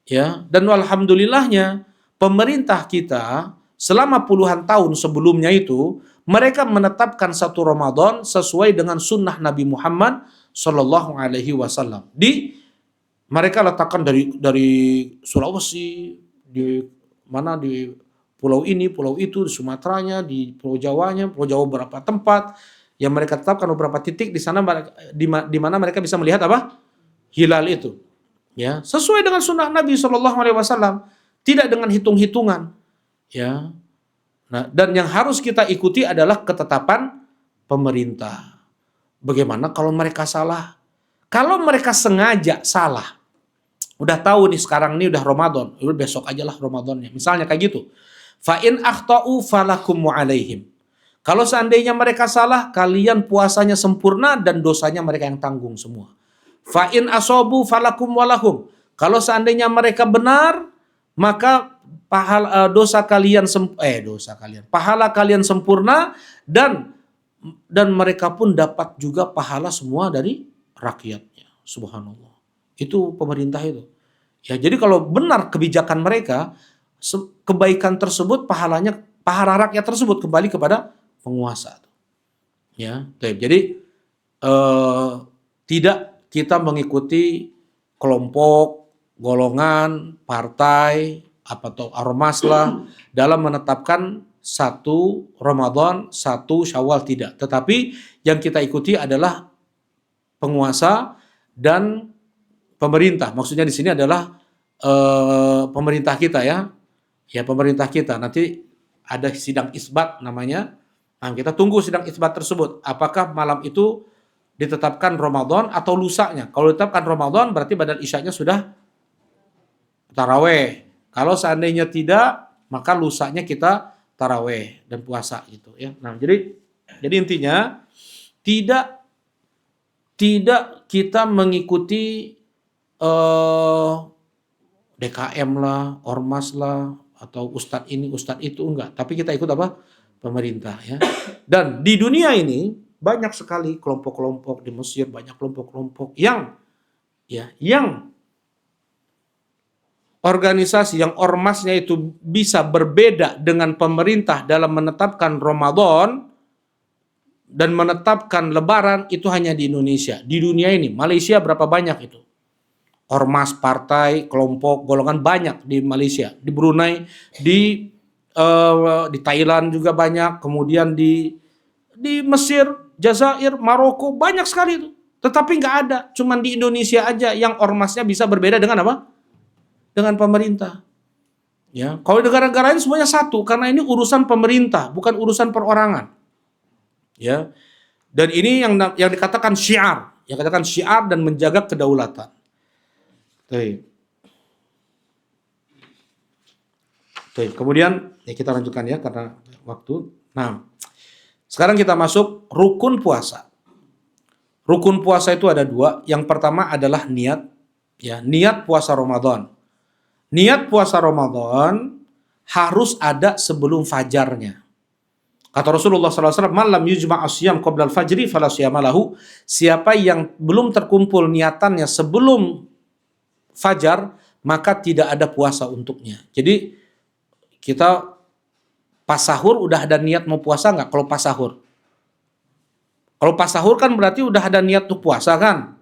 Ya, dan alhamdulillahnya pemerintah kita selama puluhan tahun sebelumnya itu mereka menetapkan satu Ramadan sesuai dengan sunnah Nabi Muhammad Sallallahu Alaihi Wasallam. Mereka letakkan dari Sulawesi, di mana, di pulau ini, pulau itu, di Sumateranya, di Pulau Jawanya, Pulau Jawa beberapa tempat yang mereka tetapkan beberapa titik di sana di mana mereka bisa melihat apa? Hilal itu. Ya, sesuai dengan sunnah Nabi Sallallahu Alaihi Wasallam, tidak dengan hitung-hitungan. Ya. Nah, dan yang harus kita ikuti adalah ketetapan pemerintah. Bagaimana kalau mereka salah? Kalau mereka sengaja salah, udah tahu nih sekarang nih udah Ramadan, udah besok aja lah Ramadannya. Misalnya kayak gitu. Fa in akhta'u falakum wa alaihim. Kalau seandainya mereka salah, kalian puasanya sempurna dan dosanya mereka yang tanggung semua. Fa in asobu falakum walahum. Kalau seandainya mereka benar, maka pahala kalian sempurna dan mereka pun dapat juga pahala semua dari rakyatnya. Subhanallah. Itu pemerintah itu. Ya, jadi kalau benar kebijakan mereka, kebaikan tersebut pahala rakyat tersebut kembali kepada penguasa. Ya, jadi tidak kita mengikuti kelompok, golongan, partai, atau ormas lah dalam menetapkan satu Ramadan, satu Syawal, tidak. Tetapi yang kita ikuti adalah penguasa dan pemerintah. Maksudnya di sini adalah pemerintah kita ya. Ya, pemerintah kita. Nanti ada sidang isbat namanya. Nah, kita tunggu sidang isbat tersebut. Apakah malam itu ditetapkan Ramadan atau lusanya? Kalau ditetapkan Ramadan berarti badal isyanya sudah taraweh. Kalau seandainya tidak, maka lusanya kita taraweh dan puasa gitu ya. Nah, jadi intinya tidak kita mengikuti DKM lah, ormas lah, atau ustadz ini, ustadz itu, enggak. Tapi kita ikut apa? Pemerintah ya. Dan di dunia ini banyak sekali kelompok-kelompok, di Mesir banyak kelompok-kelompok yang organisasi, yang ormasnya itu bisa berbeda dengan pemerintah dalam menetapkan Ramadan dan menetapkan Lebaran, itu hanya di Indonesia. Di dunia ini, Malaysia berapa banyak itu? Ormas, partai, kelompok, golongan banyak di Malaysia. Di Brunei, di Thailand juga banyak. Kemudian di Mesir, Jazair, Maroko, banyak sekali itu. Tetapi nggak ada. Cuman di Indonesia aja yang ormasnya bisa berbeda dengan apa? Dengan pemerintah. Ya, kalau negara-negara ini semuanya satu karena ini urusan pemerintah, bukan urusan perorangan. Ya. Dan ini yang dikatakan syiar, dan menjaga kedaulatan. Kemudian kita lanjutkan ya karena waktu. Nah, sekarang kita masuk rukun puasa. Rukun puasa itu ada dua. Yang pertama adalah niat. Ya, niat puasa Ramadan. Niat puasa Ramadan harus ada sebelum fajarnya. Kata Rasulullah SAW, "Malam yujma' asyam qabla al-fajri fala siyama lahu." Siapa yang belum terkumpul niatannya sebelum fajar, maka tidak ada puasa untuknya. Jadi kita pas sahur udah ada niat mau puasa nggak? Kalau pas sahur, kan berarti udah ada niat tuh puasa kan?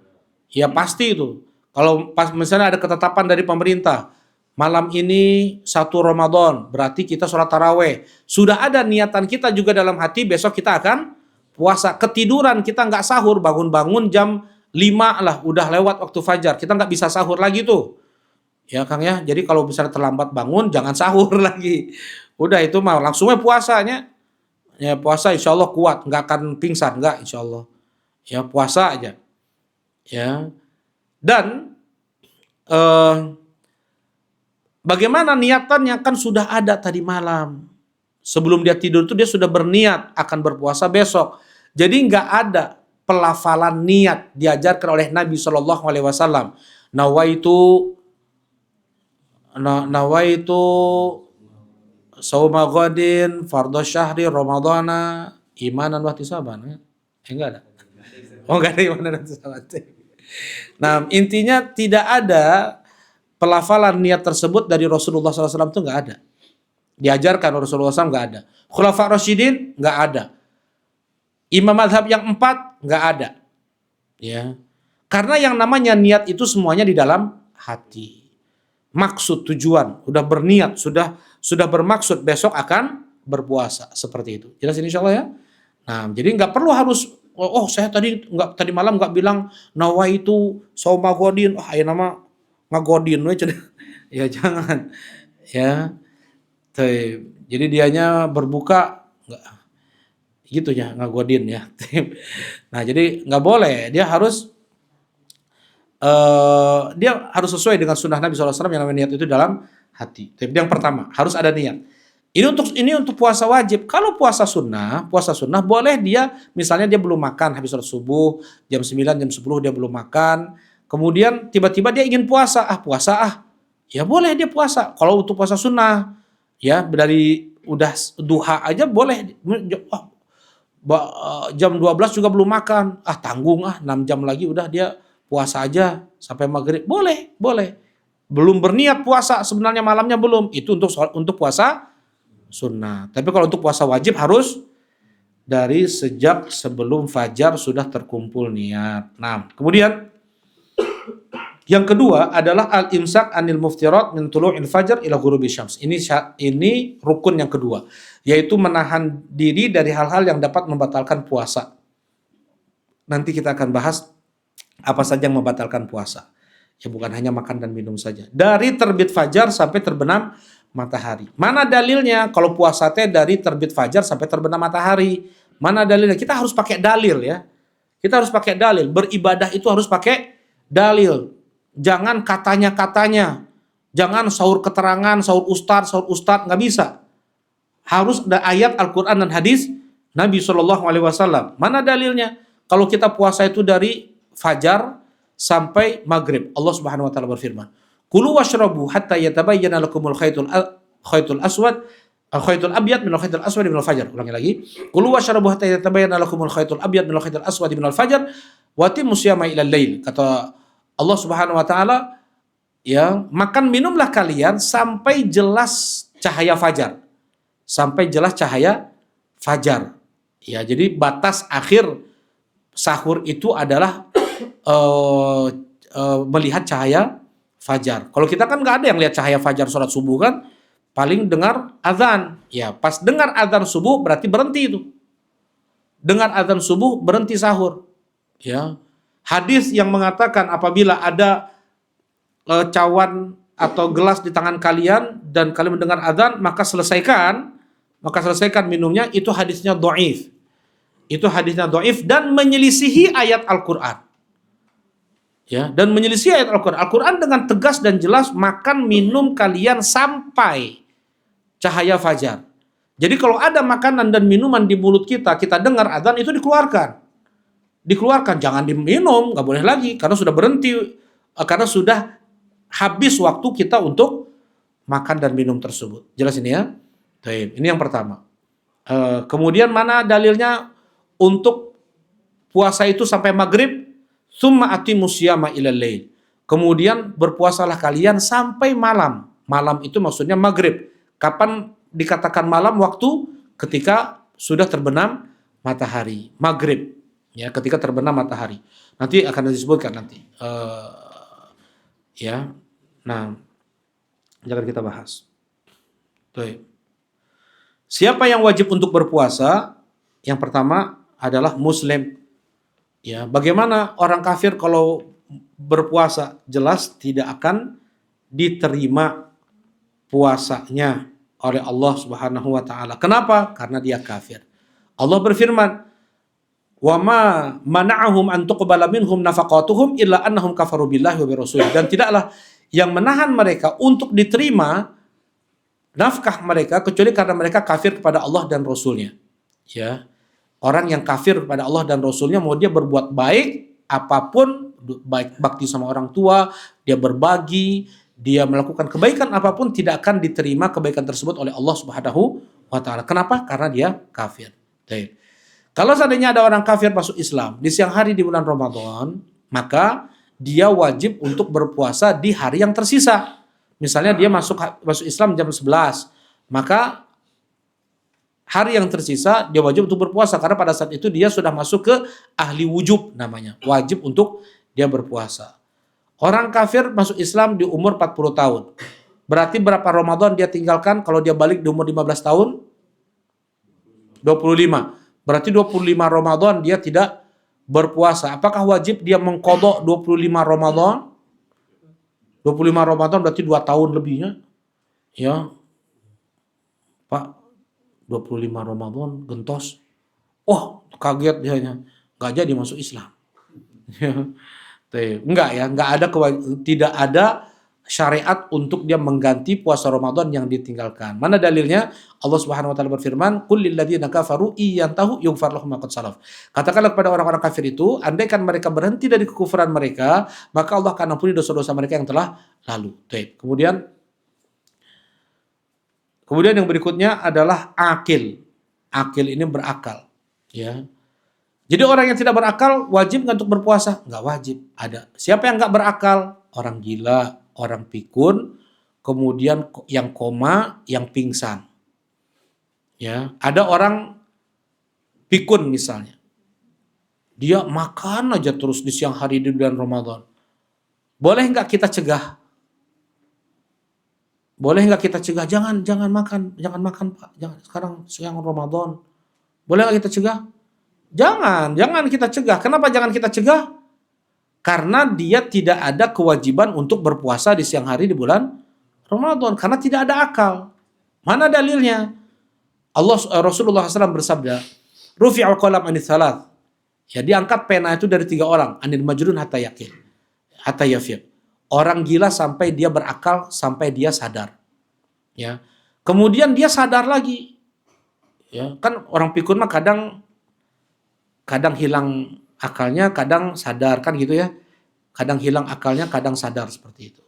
Ya pasti itu. Kalau pas misalnya ada ketetapan dari pemerintah, malam ini 1 Ramadan, berarti kita sholat taraweh. Sudah ada niatan kita juga dalam hati, besok kita akan puasa. Ketiduran, kita nggak sahur, bangun-bangun jam 5 lah, udah lewat waktu fajar. Kita nggak bisa sahur lagi tuh. Ya Kang ya, jadi kalau misalnya terlambat bangun, jangan sahur lagi. Udah itu mah langsungnya puasanya. Ya puasa insya Allah kuat, nggak akan pingsan, nggak insya Allah. Ya puasa aja. Ya. Dan eh, bagaimana niatannya kan sudah ada tadi malam. Sebelum dia tidur itu dia sudah berniat akan berpuasa besok. Jadi nggak ada pelafalan niat diajarkan oleh Nabi Shallallahu Alaihi Wasallam. Nawaitu sauma ghadin fardhu syahri ramadhana imanan wa ihtisaban. Enggak ada. Oh enggak ada imanan wa ihtisaban. Nah, intinya tidak ada pelafalan niat tersebut dari Rasulullah SAW itu nggak ada. Diajarkan Rasulullah SAW nggak ada. Khulafa Rasyidin nggak ada. Imam madhab yang 4 nggak ada. Ya, karena yang namanya niat itu semuanya di dalam hati. Maksud, tujuan, udah berniat, sudah bermaksud besok akan berpuasa seperti itu. Jelas ini insyaallah ya. Nah, jadi nggak perlu harus saya tadi malam nggak bilang nawaitu sauma godin, ayo nama ngagodin we cenah. Ya jangan. Ya. Jadi dianya berbuka nggak gitu ya, ngagodin ya. Nah, jadi nggak boleh, dia harus sesuai dengan sunnah Nabi SAW yang namanya niat itu dalam hati. Tapi yang pertama harus ada niat. Ini untuk puasa wajib. Kalau puasa sunnah boleh dia misalnya dia belum makan habis sholat subuh jam 9 jam 10 dia belum makan. Kemudian tiba-tiba dia ingin puasa ya boleh dia puasa. Kalau untuk puasa sunnah ya dari udah duha aja boleh. Jam 12 juga belum makan. Tanggung 6 jam lagi udah dia puasa aja sampai maghrib. Boleh. Belum berniat puasa sebenarnya malamnya belum. Itu untuk puasa sunnah. Tapi kalau untuk puasa wajib harus dari sejak sebelum fajar sudah terkumpul niat. Nah, kemudian yang kedua adalah al-imsak anil muftirat min tulu'il fajar ila ghurubi syams. Ini rukun yang kedua, yaitu menahan diri dari hal-hal yang dapat membatalkan puasa. Nanti kita akan bahas apa saja yang membatalkan puasa. Ya bukan hanya makan dan minum saja. Dari terbit fajar sampai terbenam matahari. Mana dalilnya? Kalau puasa teh dari terbit fajar sampai terbenam matahari. Mana dalilnya? Kita harus pakai dalil ya. Kita harus pakai dalil. Beribadah itu harus pakai dalil. Jangan katanya. Jangan sahur keterangan, sahur ustadz, nggak bisa. Harus ada ayat Al-Quran dan hadis Nabi SAW. Mana dalilnya? Kalau kita puasa itu dari fajar sampai maghrib. Allah Subhanahu wa taala berfirman, "Kulu washrabu hatta yatabayyana lakumul khaytul aswad khaytul abyad minal khaytil aswad minal fajar." Ulangi lagi. "Kulu washrabu hatta yatabayyana lakumul khaytul abyad minal khaytil aswad minal fajar wa atimmu siyama ilal lail." Kata Allah Subhanahu wa taala, ya, makan minumlah kalian sampai jelas cahaya fajar. Sampai jelas cahaya fajar. Ya, jadi batas akhir sahur itu adalah melihat cahaya fajar. Kalau kita kan nggak ada yang lihat cahaya fajar sholat subuh kan, paling dengar azan. Ya, pas dengar azan subuh berarti berhenti itu. Dengar azan subuh berhenti sahur. Ya, hadis yang mengatakan apabila ada cawan atau gelas di tangan kalian dan kalian mendengar azan maka selesaikan minumnya, itu hadisnya dhaif. Itu hadisnya dhaif dan menyelisihi ayat Al-Qur'an. Ya, dan menyelisih ayat Al-Quran. Al-Quran dengan tegas dan jelas, makan minum kalian sampai cahaya fajar. Jadi kalau ada makanan dan minuman di mulut kita dengar azan, itu dikeluarkan. Jangan diminum, nggak boleh lagi, karena sudah berhenti karena sudah habis waktu kita untuk makan dan minum tersebut. Jelas ini ya? Baik, ini yang pertama. Kemudian mana dalilnya untuk puasa itu sampai maghrib? Tsumma atimus syiyama ilal lail. Kemudian berpuasalah kalian sampai malam. Malam itu maksudnya maghrib. Kapan dikatakan malam? Waktu ketika sudah terbenam matahari. Maghrib. Ya, ketika terbenam matahari. Nanti akan disebutkan nanti. Ya, nah, jangan kita bahas. Baik. Siapa yang wajib untuk berpuasa? Yang pertama adalah Muslim. Ya, bagaimana orang kafir kalau berpuasa? Jelas tidak akan diterima puasanya oleh Allah Subhanahu wa taala. Kenapa? Karena dia kafir. Allah berfirman, "Wa ma mana'ahum an tuqbala minhum nafaqatuhum illa annahum kafaru billahi wa birrasulih." Dan tidaklah yang menahan mereka untuk diterima nafkah mereka kecuali karena mereka kafir kepada Allah dan Rasulnya. Ya, orang yang kafir kepada Allah dan Rasulnya, mau dia berbuat baik apapun, baik bakti sama orang tua, dia berbagi, dia melakukan kebaikan apapun, tidak akan diterima kebaikan tersebut oleh Allah Subhanahu wa taala. Kenapa? Karena dia kafir. Baik. Kalau seandainya ada orang kafir masuk Islam di siang hari di bulan Ramadan, maka dia wajib untuk berpuasa di hari yang tersisa. Misalnya dia masuk Islam jam 11, maka hari yang tersisa dia wajib untuk berpuasa karena pada saat itu dia sudah masuk ke ahli wujub namanya, wajib untuk dia berpuasa. Orang kafir masuk Islam di umur 40 tahun. Berarti berapa Ramadan dia tinggalkan kalau dia balik di umur 15 tahun? 25. Berarti 25 Ramadan dia tidak berpuasa. Apakah wajib dia mengqadha 25 Ramadan? 25 Ramadan berarti 2 tahun lebihnya. Ya. Pak, 25 Ramadan gentos. Oh, kaget dia. Enggak jadi masuk Islam. Enggak ya, tidak ada syariat untuk dia mengganti puasa Ramadan yang ditinggalkan. Mana dalilnya? Allah Subhanahu wa taala berfirman, "Qul lil ladzina kafaru iyantahu yughfar lahum ma qad salaf." Katakanlah kepada orang-orang kafir itu, andaikan mereka berhenti dari kekufuran mereka, maka Allah akan ampuni dosa-dosa mereka yang telah lalu. Kemudian yang berikutnya adalah akil. Akil ini berakal, ya. Jadi orang yang tidak berakal wajib nggak untuk berpuasa? Nggak wajib. Ada. Siapa yang nggak berakal? Orang gila, orang pikun, kemudian yang koma, yang pingsan. Ya, ada orang pikun misalnya. Dia makan aja terus di siang hari di bulan Ramadan. Boleh nggak kita cegah? Boleh nggak kita cegah? Jangan makan Pak. Jangan sekarang siang Ramadan. Boleh nggak kita cegah? Jangan kita cegah. Kenapa jangan kita cegah? Karena dia tidak ada kewajiban untuk berpuasa di siang hari di bulan Ramadan. Karena tidak ada akal. Mana dalilnya? Rasulullah SAW bersabda, "Rufi'al qalam anits thalath." Ya, diangkat pena itu dari 3 orang. Anil majnun hatta yafiq. Orang gila sampai dia berakal, sampai dia sadar. Ya. Kemudian dia sadar lagi. Ya, kan orang pikun mah kadang hilang akalnya, kadang sadar, kan gitu ya. Kadang hilang akalnya, kadang sadar seperti itu.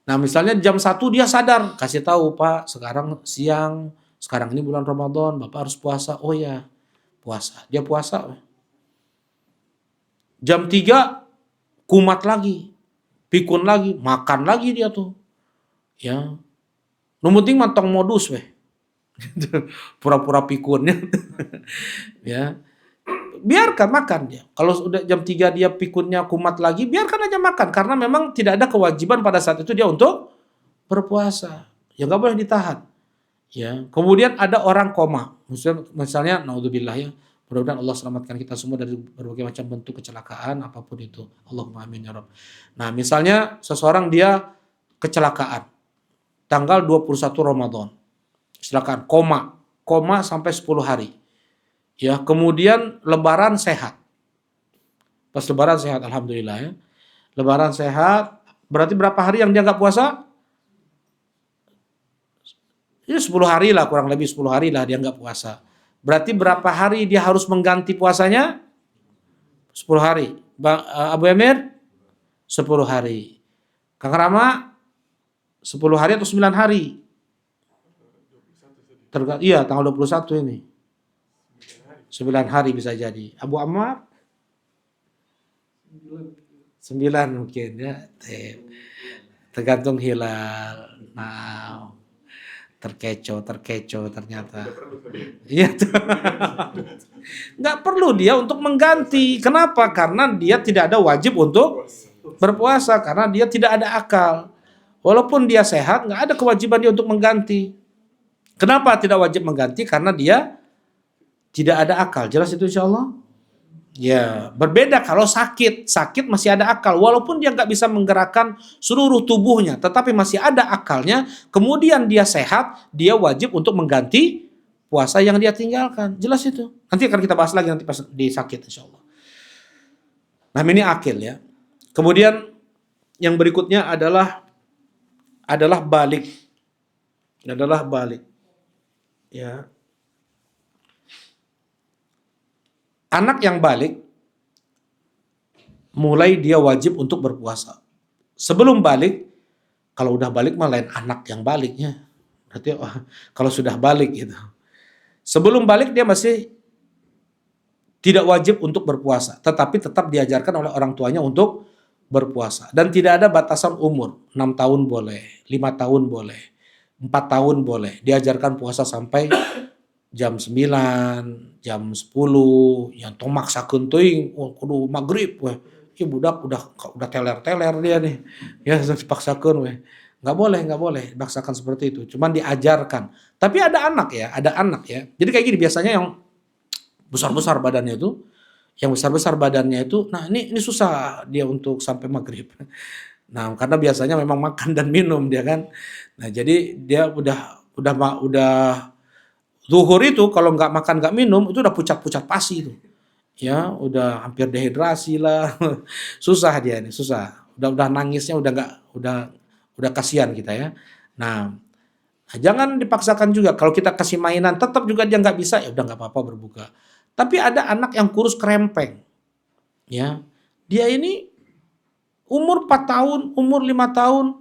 Nah, misalnya jam 1 dia sadar, kasih tahu, "Pak, sekarang siang, sekarang ini bulan Ramadan, Bapak harus puasa." Oh ya, puasa. Dia puasa. Jam 3 kumat lagi, pikun lagi, makan lagi dia tuh. Ya. Nu penting mantong modus weh. Pura-pura pikunnya. Ya. Biarkan makan dia. Kalau sudah jam 3 dia pikunnya kumat lagi, biarkan aja makan karena memang tidak ada kewajiban pada saat itu dia untuk berpuasa. Ya enggak boleh ditahan. Ya. Kemudian ada orang koma. Misalnya naudzubillah ya. Mudah-mudahan Allah selamatkan kita semua dari berbagai macam bentuk kecelakaan apapun itu. Allahumma amin ya rabb. Nah, misalnya seseorang dia kecelakaan tanggal 21 Ramadan. Kecelakaan koma sampai 10 hari. Ya, kemudian lebaran sehat. Pas lebaran sehat alhamdulillah ya. Lebaran sehat, berarti berapa hari yang dia enggak puasa? Ya 10 hari lah, kurang lebih 10 hari lah dia enggak puasa. Berarti berapa hari dia harus mengganti puasanya? 10 hari. Abu Emir? 10 hari. Kang Rama 10 hari atau 9 hari? Iya, tanggal 21 ini. 9 hari bisa jadi. Abu Ammar? 9 mungkin ya. Tergantung hilal. Nah, terkecoh ternyata. Iya. Nggak perlu dia untuk mengganti. Kenapa? Karena dia tidak ada wajib untuk berpuasa. Karena dia tidak ada akal. Walaupun dia sehat, nggak ada kewajiban dia untuk mengganti. Kenapa tidak wajib mengganti? Karena dia tidak ada akal. Jelas itu insya Allah? Ya, berbeda kalau sakit. Sakit masih ada akal. Walaupun dia nggak bisa menggerakkan seluruh tubuhnya, tetapi masih ada akalnya. Kemudian dia sehat, dia wajib untuk mengganti puasa yang dia tinggalkan. Jelas itu. Nanti akan kita bahas lagi nanti pas di sakit insya Allah. Nah ini akil ya. Kemudian yang berikutnya adalah balik. Adalah balik. Ya. Anak yang balik mulai dia wajib untuk berpuasa. Sebelum balik, kalau udah balik mah lain anak yang baliknya. Berarti kalau sudah balik gitu. Sebelum balik dia masih tidak wajib untuk berpuasa, tetapi tetap diajarkan oleh orang tuanya untuk berpuasa. Dan tidak ada batasan umur. 6 tahun boleh, 5 tahun boleh, 4 tahun boleh. Diajarkan puasa sampai jam 9, jam 10, yang tong maksakeun teuing kudu magrib weh. Ieu budak udah teler-teler dia nih. Ya dipaksakeun weh. Enggak boleh dipaksakan seperti itu. Cuman diajarkan. Tapi ada anak ya. Jadi kayak gini biasanya yang besar-besar badannya itu, nah ini susah dia untuk sampai maghrib. Nah, karena biasanya memang makan dan minum dia kan. Nah, jadi dia udah zuhur itu kalau nggak makan nggak minum itu udah pucat-pucat pasi itu. Ya, udah hampir dehidrasi lah. Susah dia ini, susah. Udah nangisnya udah kasihan kita ya. Nah, jangan dipaksakan juga. Kalau kita kasih mainan tetap juga dia nggak bisa, ya udah nggak apa-apa berbuka. Tapi ada anak yang kurus krempeng. Ya. Dia ini umur 4 tahun, umur 5 tahun.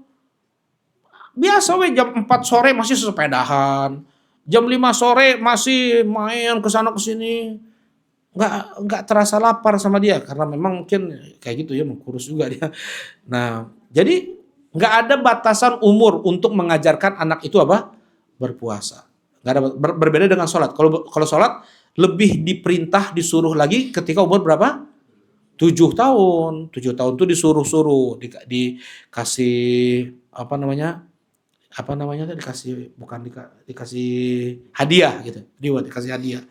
Biasa weh jam 4 sore masih sepedahan. Jam 5 sore masih main ke sana ke sini. Enggak terasa lapar sama dia karena memang mungkin kayak gitu ya, kurus juga dia. Nah, jadi enggak ada batasan umur untuk mengajarkan anak itu apa? Berpuasa. Enggak ada berbeda dengan sholat. Kalau sholat lebih diperintah disuruh lagi ketika umur berapa? 7 tahun. 7 tahun tuh disuruh-suruh, dikasih apa namanya? Dikasih hadiah gitu. Dikasih hadiah.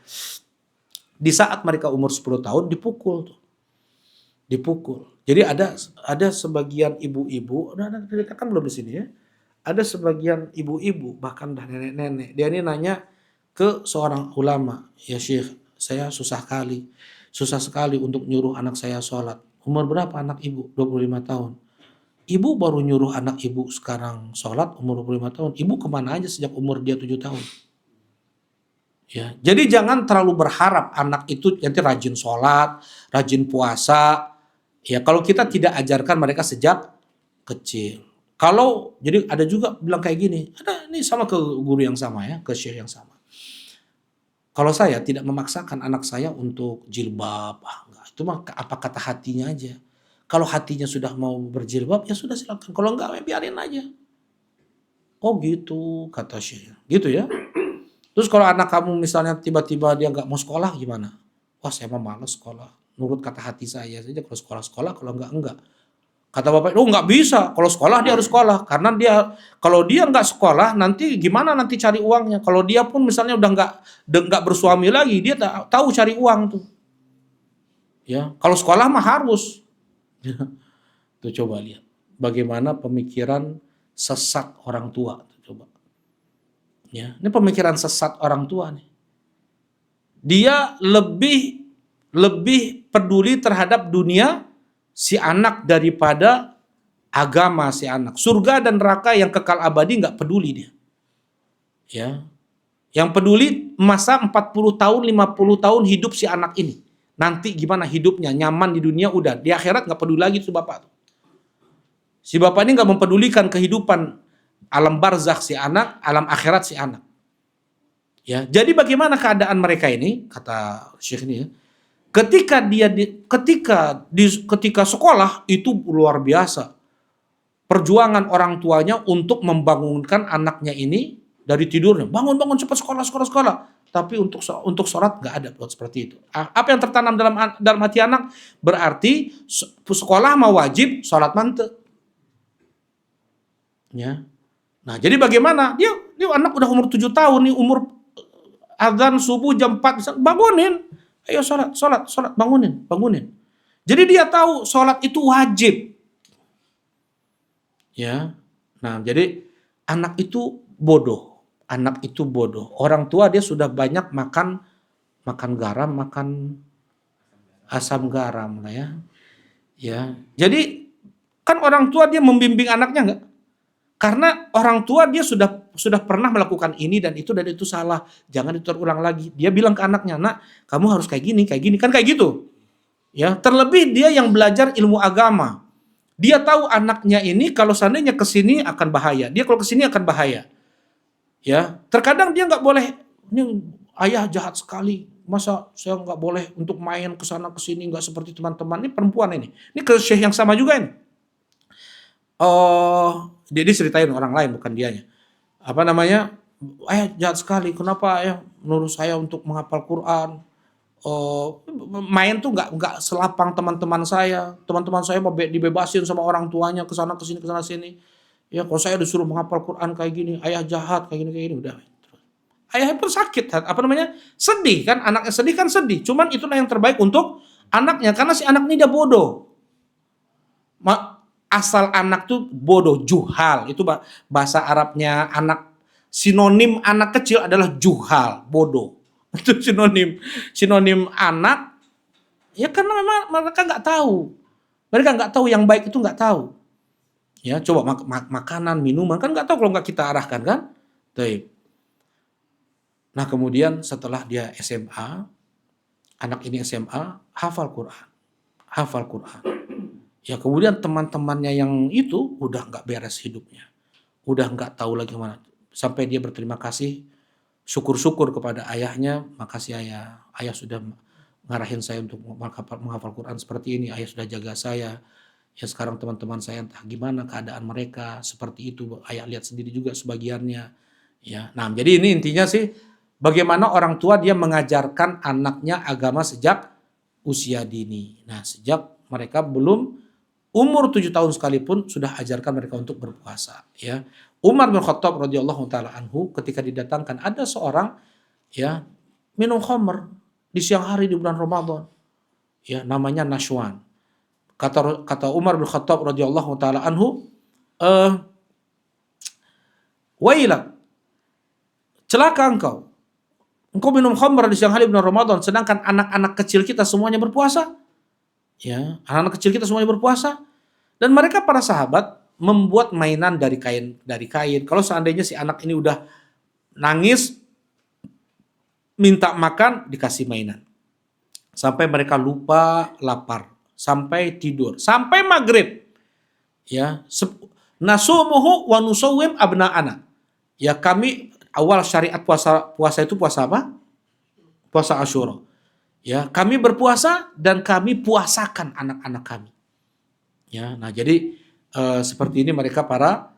Di saat mereka umur 10 tahun dipukul tuh. Dipukul. Jadi ada sebagian ibu-ibu, kan belum di sini ya. Ada sebagian ibu-ibu bahkan dah nenek-nenek. Dia ini nanya ke seorang ulama, "Ya Syekh, saya susah sekali untuk nyuruh anak saya sholat." Umur berapa anak ibu? 25 tahun. Ibu baru nyuruh anak ibu sekarang sholat umur 25 tahun. Ibu kemana aja sejak umur dia 7 tahun? Ya, jadi jangan terlalu berharap anak itu nanti rajin sholat, rajin puasa. Ya, kalau kita tidak ajarkan mereka sejak kecil. Jadi ada juga bilang kayak gini, ini sama ke guru yang sama ya, ke syekh yang sama. Kalau saya tidak memaksakan anak saya untuk jilbab, enggak. Itu mah apa kata hatinya aja. Kalau hatinya sudah mau berjilbab, ya sudah silakan. Kalau enggak, ya biarin aja. Oh gitu, kata syekh. Gitu ya. Terus kalau anak kamu misalnya tiba-tiba dia nggak mau sekolah gimana? Wah saya mah males sekolah. Nurut kata hati saya saja, kalau sekolah, kalau enggak. Kata bapak, nggak bisa. Kalau sekolah dia harus sekolah. Karena kalau dia nggak sekolah, nanti gimana nanti cari uangnya? Kalau dia pun misalnya udah nggak bersuami lagi, dia tahu cari uang tuh. Ya, kalau sekolah mah harus. Tuh coba lihat. Bagaimana pemikiran sesat orang tua. Coba. Ya, ini pemikiran sesat orang tua nih. Dia lebih peduli terhadap dunia si anak daripada agama si anak. Surga dan neraka yang kekal abadi nggak peduli dia. Ya. Yang peduli masa 40 tahun, 50 tahun hidup si anak ini. Nanti gimana hidupnya, nyaman di dunia udah. Di akhirat nggak peduli lagi tuh bapak. Si bapak ini nggak mempedulikan kehidupan alam barzakh si anak, alam akhirat si anak. Ya, jadi bagaimana keadaan mereka ini? Kata Syekh ini ya. Ketika sekolah itu luar biasa. Perjuangan orang tuanya untuk membangunkan anaknya ini dari tidurnya. Bangun, bangun, cepat sekolah, sekolah, sekolah. Tapi untuk sholat nggak ada seperti itu. Apa yang tertanam dalam hati anak? Berarti sekolah mau wajib, sholat mantep. Ya. Nah, jadi bagaimana? Dia anak udah umur 7 tahun nih, umur azan subuh jam 4, bangunin. Ayo sholat, sholat, sholat, bangunin, bangunin. Jadi dia tahu sholat itu wajib. Ya. Nah, jadi anak itu bodoh. Anak itu bodoh. Orang tua dia sudah banyak makan garam, makan asam garam lah ya. Ya. Jadi kan orang tua dia membimbing anaknya enggak? Karena orang tua dia sudah pernah melakukan ini dan itu salah. Jangan terulang lagi. Dia bilang ke anaknya, "Nak, kamu harus kayak gini." Kan kayak gitu. Ya, terlebih dia yang belajar ilmu agama. Dia tahu anaknya ini kalau seandainya ke sini akan bahaya. Dia kalau ke sini akan bahaya. Ya, terkadang dia nggak boleh, ini ayah jahat sekali. Masa saya nggak boleh untuk main ke sana ke sini nggak seperti teman-teman. Ini perempuan ini. Ini ke syekh yang sama juga ini. Oh, dia ceritain orang lain bukan dianya. Apa namanya? Ayah jahat sekali. Kenapa ayah menurut saya untuk menghafal Quran? Main tuh nggak selapang teman-teman saya. Teman-teman saya mau dibebasin sama orang tuanya ke sana sini. Ya kalau saya disuruh menghafal Quran kayak gini, ayah jahat kayak gini udah. Ayah pun sakit, apa namanya? Sedih kan, anaknya sedih kan sedih. Cuman itulah yang terbaik untuk anaknya karena si anak ini dia bodoh. Asal anak tuh bodoh, juhal. Itu bahasa Arabnya anak, sinonim anak kecil adalah juhal, bodoh. Itu sinonim anak. Ya karena memang mereka nggak tahu. Mereka nggak tahu yang baik itu nggak tahu. Ya coba makanan, minuman kan nggak tahu kalau nggak kita arahkan kan. Tuh. Nah kemudian setelah dia SMA, anak ini SMA, hafal Quran. Ya kemudian teman-temannya yang itu udah nggak beres hidupnya. Udah nggak tahu lagi mana. Sampai dia berterima kasih, syukur-syukur kepada ayahnya, makasih ayah. Ayah sudah ngarahin saya untuk menghafal Quran seperti ini. Ayah sudah jaga saya. Ya sekarang teman-teman saya entah gimana keadaan mereka seperti itu. Ayah lihat sendiri juga sebagiannya. Ya, nah jadi ini intinya sih bagaimana orang tua dia mengajarkan anaknya agama sejak usia dini. Nah sejak mereka belum umur 7 tahun sekalipun sudah ajarkan mereka untuk berpuasa. Ya, Umar bin Khattab radhiyallahu taala anhu ketika didatangkan ada seorang ya minum khamr di siang hari di bulan Ramadan. Ya, namanya Nashwan. Kata Umar bin Khattab radhiyallahu taala anhu, "Wailak, celaka engkau. Engkau minum khamr di siang hari bulan Ramadan sedangkan anak-anak kecil kita semuanya berpuasa." Ya, anak-anak kecil kita semuanya berpuasa dan mereka para sahabat membuat mainan dari kain. Kalau seandainya si anak ini udah nangis minta makan dikasih mainan. Sampai mereka lupa lapar, sampai tidur, sampai maghrib. Ya, nasumuhu wa nusawwim abna'ana. Ya kami awal syariat puasa itu puasa apa? Puasa Asyura. Ya, kami berpuasa dan kami puasakan anak-anak kami. Ya, nah jadi seperti ini mereka para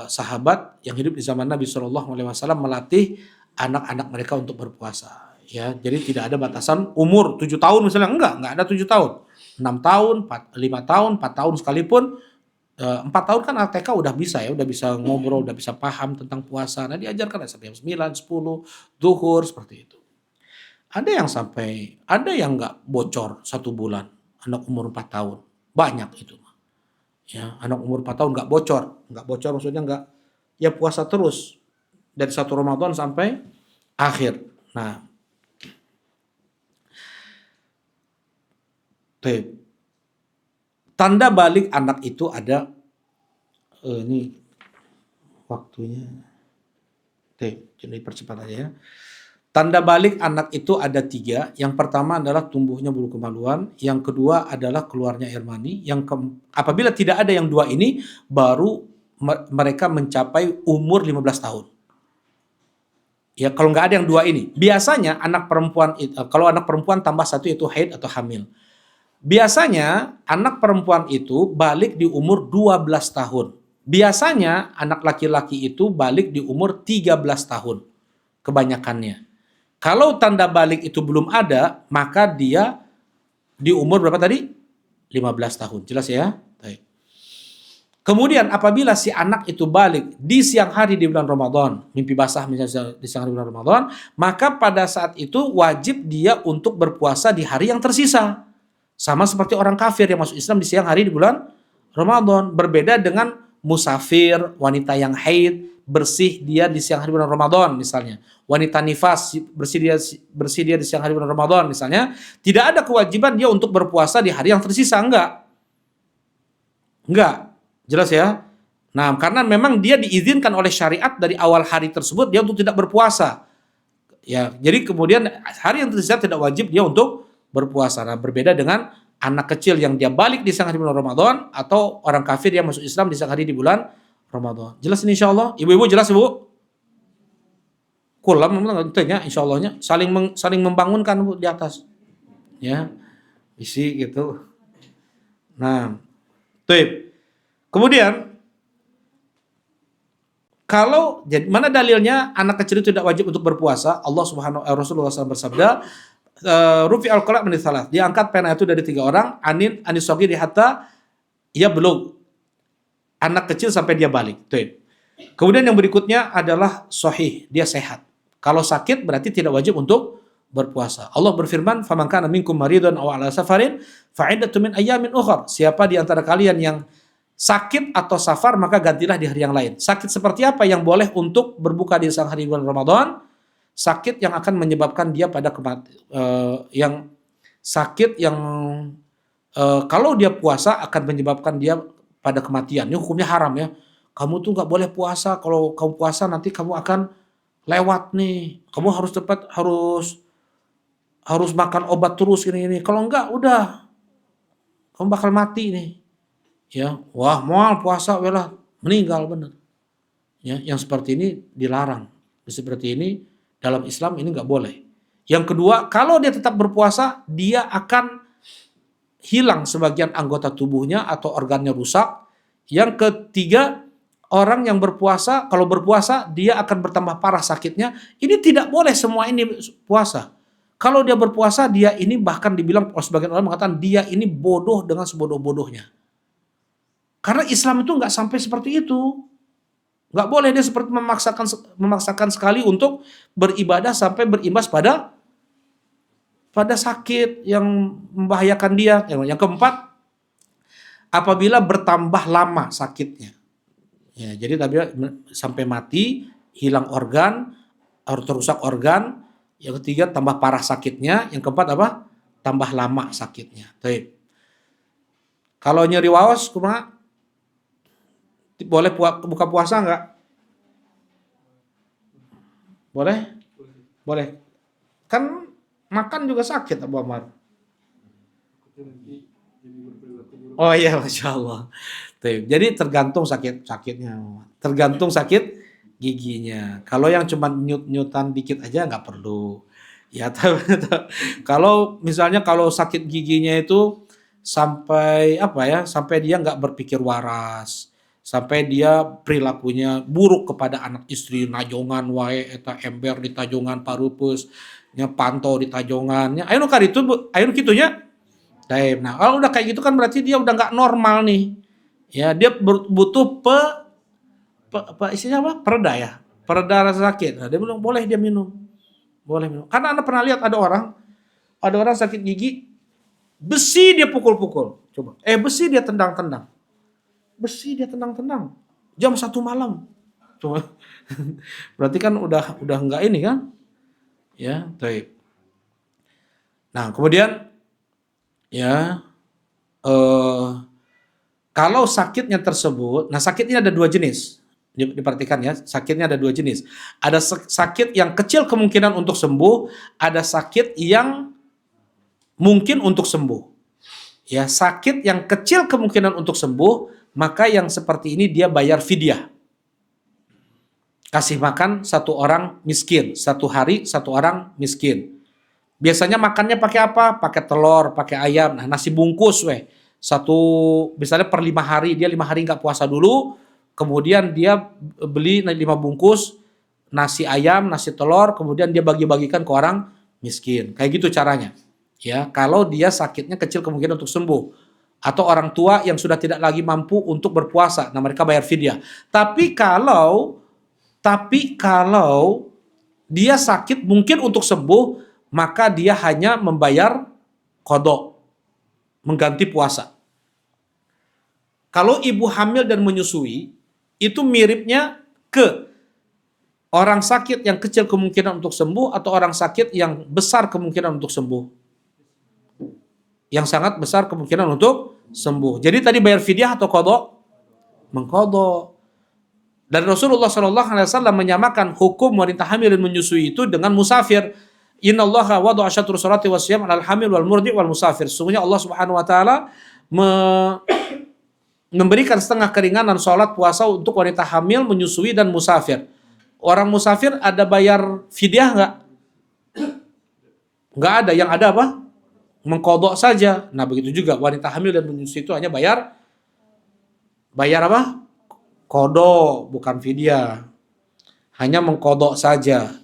sahabat yang hidup di zaman Nabi Shallallahu Alaihi Wasallam melatih anak-anak mereka untuk berpuasa. Ya, jadi tidak ada batasan umur 7 tahun misalnya, enggak ada 7 tahun, 6 tahun, 5 tahun, 4 tahun sekalipun. 4 tahun kan anak TK udah bisa ya, udah bisa ngobrol, udah bisa paham tentang puasa. Nah diajarkan sampai jam 9, 10, zuhur seperti itu. Ada yang nggak bocor 1 bulan, anak umur 4 tahun. Banyak itu. Ya, anak umur 4 tahun nggak bocor maksudnya nggak, ya puasa terus dari 1 Ramadan sampai akhir. Nah, tanda balik anak itu ada, ini waktunya. Jadi percepat aja ya. Tanda balik anak itu ada 3. Yang pertama adalah tumbuhnya bulu kemaluan. Yang kedua adalah keluarnya air mani. Apabila tidak ada yang 2 ini, baru mereka mencapai umur 15 tahun. Ya, kalau nggak ada yang 2 ini. Biasanya anak perempuan kalau anak perempuan tambah 1 yaitu haid atau hamil. Biasanya anak perempuan itu balik di umur 12 tahun. Biasanya anak laki-laki itu balik di umur 13 tahun. Kebanyakannya. Kalau tanda balik itu belum ada, maka dia di umur berapa tadi? 15 tahun. Jelas ya? Baik. Kemudian apabila si anak itu balik di siang hari di bulan Ramadan, mimpi basah misalnya di siang hari bulan Ramadan, maka pada saat itu wajib dia untuk berpuasa di hari yang tersisa. Sama seperti orang kafir yang masuk Islam di siang hari di bulan Ramadan. Berbeda dengan musafir, wanita yang haid, bersih dia di siang hari bulan Ramadan misalnya. Wanita nifas bersih dia di siang hari bulan Ramadan misalnya. Tidak ada kewajiban dia untuk berpuasa di hari yang tersisa, enggak. Jelas ya? Nah, karena memang dia diizinkan oleh syariat dari awal hari tersebut dia untuk tidak berpuasa. Ya, jadi kemudian hari yang tersisa tidak wajib dia untuk berpuasa. Nah, berbeda dengan anak kecil yang dia balik di siang hari bulan Ramadan atau orang kafir yang masuk Islam di siang hari di bulan Ramadan. Jelas ini insyaallah? Ibu-ibu jelas, Ibu? Kulam tentunya insyallahnya saling membangunkan Bu di atas. Ya. Isi gitu. Nah, baik. Kemudian kalau jadi mana dalilnya anak kecil itu tidak wajib untuk berpuasa? Rasulullah SAW bersabda, rufi al-qalam min salah. Diangkat pena itu dari 3 orang, anis shagir hatta ia belum anak kecil sampai dia balik. Tuh. Kemudian yang berikutnya adalah sahih, dia sehat. Kalau sakit berarti tidak wajib untuk berpuasa. Allah berfirman, "Faman kana minkum maridun aw ala safarin fa iddatun min ayyamin ukhra." Siapa di antara kalian yang sakit atau safar maka gantilah di hari yang lain. Sakit seperti apa yang boleh untuk berbuka di siang hari bulan Ramadan? Sakit yang akan menyebabkan dia pada kematian, kalau dia puasa akan menyebabkan dia pada kematian. Ini hukumnya haram ya. Kamu tuh nggak boleh puasa. Kalau kamu puasa nanti kamu akan lewat nih. Kamu harus harus makan obat terus ini. Kalau enggak udah kamu bakal mati nih. Ya, wah mau puasa welah meninggal bener. Ya, yang seperti ini dilarang. Seperti ini dalam Islam ini nggak boleh. Yang kedua, kalau dia tetap berpuasa, dia akan hilang sebagian anggota tubuhnya atau organnya rusak. Yang ketiga, orang yang berpuasa, kalau berpuasa dia akan bertambah parah sakitnya. Ini tidak boleh semua ini puasa. Kalau dia berpuasa, dia ini bahkan dibilang oleh sebagian orang mengatakan dia ini bodoh dengan sebodoh-bodohnya. Karena Islam itu nggak sampai seperti itu. Nggak boleh dia seperti memaksakan sekali untuk beribadah sampai berimbas pada sakit yang membahayakan dia. Yang keempat, apabila bertambah lama sakitnya. Ya, jadi sampai mati, hilang organ, terusak organ. Yang ketiga, tambah parah sakitnya. Yang keempat apa? Tambah lama sakitnya. Baik. Kalau nyeri waos, kumaha? Boleh buka puasa nggak? Boleh? Boleh. Kan makan juga sakit Abu Amar. Oh iya, Masya Allah. Jadi tergantung sakitnya. Tergantung sakit giginya. Kalau yang cuma nyut-nyutan dikit aja nggak perlu. Ya, kalau misalnya kalau sakit giginya itu sampai sampai dia nggak berpikir waras, sampai dia perilakunya buruk kepada anak istri, najongan wae eta ember di tajongan parupus, nya pantau di tajongannya. Ayo kali itu, ayo kitunya. Nah, kalau udah kayak gitu kan berarti dia udah nggak normal nih. Ya, dia butuh isinya apa? Pereda ya. Pereda rasa sakit. Nah, dia bilang boleh dia minum. Boleh minum. Karena Anda pernah lihat ada orang sakit gigi, besi dia pukul-pukul. Coba. Besi dia tendang-tendang. Besi dia tendang-tendang. Jam 1 malam. Coba. Berarti kan udah enggak ini kan? Ya, baik. Nah, kemudian ya kalau sakitnya tersebut, nah sakitnya ada 2 jenis. Diperhatikan ya, sakitnya ada dua jenis. Ada sakit yang kecil kemungkinan untuk sembuh, ada sakit yang mungkin untuk sembuh. Ya, sakit yang kecil kemungkinan untuk sembuh, maka yang seperti ini dia bayar fidyah. Kasih makan satu orang miskin, satu hari satu orang miskin. Biasanya makannya pakai apa? Pakai telur, pakai ayam. Nah, nasi bungkus, satu misalnya per 5 hari, dia 5 hari nggak puasa dulu, kemudian dia beli 5 bungkus nasi ayam, nasi telur, kemudian dia bagi-bagikan ke orang miskin. Kayak gitu caranya. Ya, kalau dia sakitnya kecil kemungkinan untuk sembuh. Atau orang tua yang sudah tidak lagi mampu untuk berpuasa, nah mereka bayar fidyah. Tapi kalau dia sakit mungkin untuk sembuh, maka dia hanya membayar qadha, mengganti puasa. Kalau ibu hamil dan menyusui, itu miripnya ke orang sakit yang kecil kemungkinan untuk sembuh atau orang sakit yang besar kemungkinan untuk sembuh. Yang sangat besar kemungkinan untuk sembuh. Jadi tadi bayar fidyah atau qadha? Mengqadha. Dan Rasulullah SAW menyamakan hukum wanita hamil dan menyusui itu dengan musafir. Innallaha wada'a syatrus salati wasyam 'alal hamil wal murdi wal musafir. Sesungguhnya Allah Subhanahu wa taala memberikan setengah keringanan sholat puasa untuk wanita hamil, menyusui dan musafir. Orang musafir ada bayar fidyah enggak? Enggak ada. Yang ada apa? Mengqadha saja. Nah, begitu juga wanita hamil dan menyusui itu hanya bayar apa? Qadha, bukan fidyah. Hanya mengqadha saja.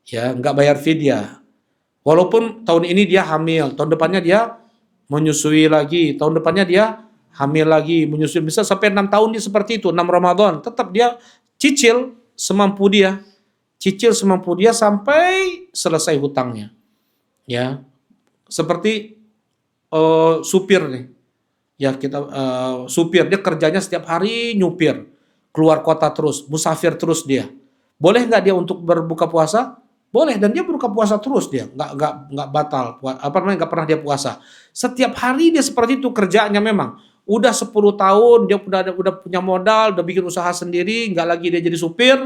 Ya, enggak bayar fidyah. Walaupun tahun ini dia hamil, tahun depannya dia menyusui lagi, tahun depannya dia hamil lagi, menyusui, bisa sampai 6 tahun dia seperti itu, 6 Ramadan, tetap dia cicil semampu dia. Cicil semampu dia sampai selesai hutangnya. Ya. Seperti supir nih. Ya, kita supir dia kerjanya setiap hari nyupir, keluar kota terus, musafir terus dia. Boleh nggak dia untuk berbuka puasa? Boleh, dan dia berbuka puasa terus dia, nggak batal, nggak pernah dia puasa. Setiap hari dia seperti itu kerjanya memang. Udah 10 tahun dia udah punya modal, udah bikin usaha sendiri, nggak lagi dia jadi supir,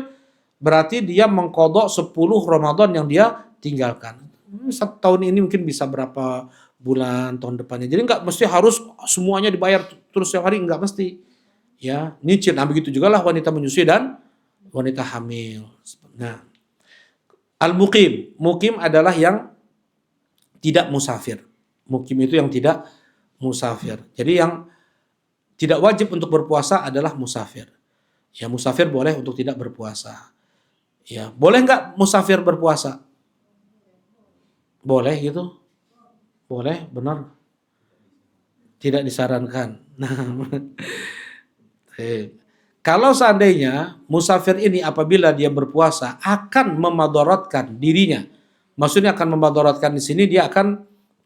berarti dia mengqadha 10 Ramadan yang dia tinggalkan. Satu tahun ini mungkin bisa berapa bulan tahun depannya. Jadi nggak mesti harus semuanya dibayar terus setiap hari, nggak mesti. Ya, nyicil. Nah, begitu juga lah wanita menyusui dan wanita hamil. Nah, al-muqim. Muqim adalah yang tidak musafir. Muqim itu yang tidak musafir. Jadi yang tidak wajib untuk berpuasa adalah musafir. Ya, musafir boleh untuk tidak berpuasa. Ya, boleh nggak musafir berpuasa? Boleh gitu. Boleh, benar. Tidak disarankan. Nah, kalau seandainya musafir ini apabila dia berpuasa akan memadaratkan dirinya, maksudnya akan memadaratkan di sini dia akan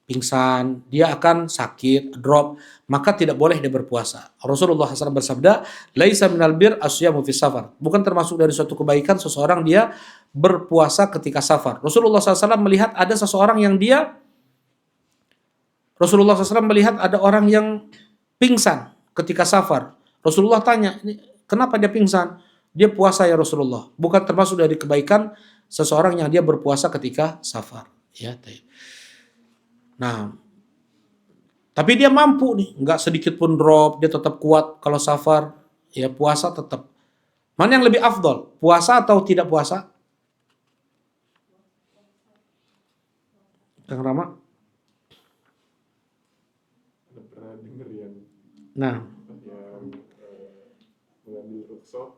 pingsan, dia akan sakit, drop, maka tidak boleh dia berpuasa. Rasulullah SAW bersabda, "Laisa minal bir asyamu fi safar." Bukan termasuk dari suatu kebaikan seseorang dia berpuasa ketika safar. Rasulullah SAW melihat ada orang yang pingsan ketika safar. Rasulullah tanya, kenapa dia pingsan? Dia puasa ya Rasulullah. Bukan termasuk dari kebaikan seseorang yang dia berpuasa ketika safar. Ya, nah, tapi dia mampu nih, nggak sedikit pun drop, dia tetap kuat kalau safar. Ya, puasa tetap. Mana yang lebih afdol? Puasa atau tidak puasa? Kang Rama? Nah, mengambil rukhsah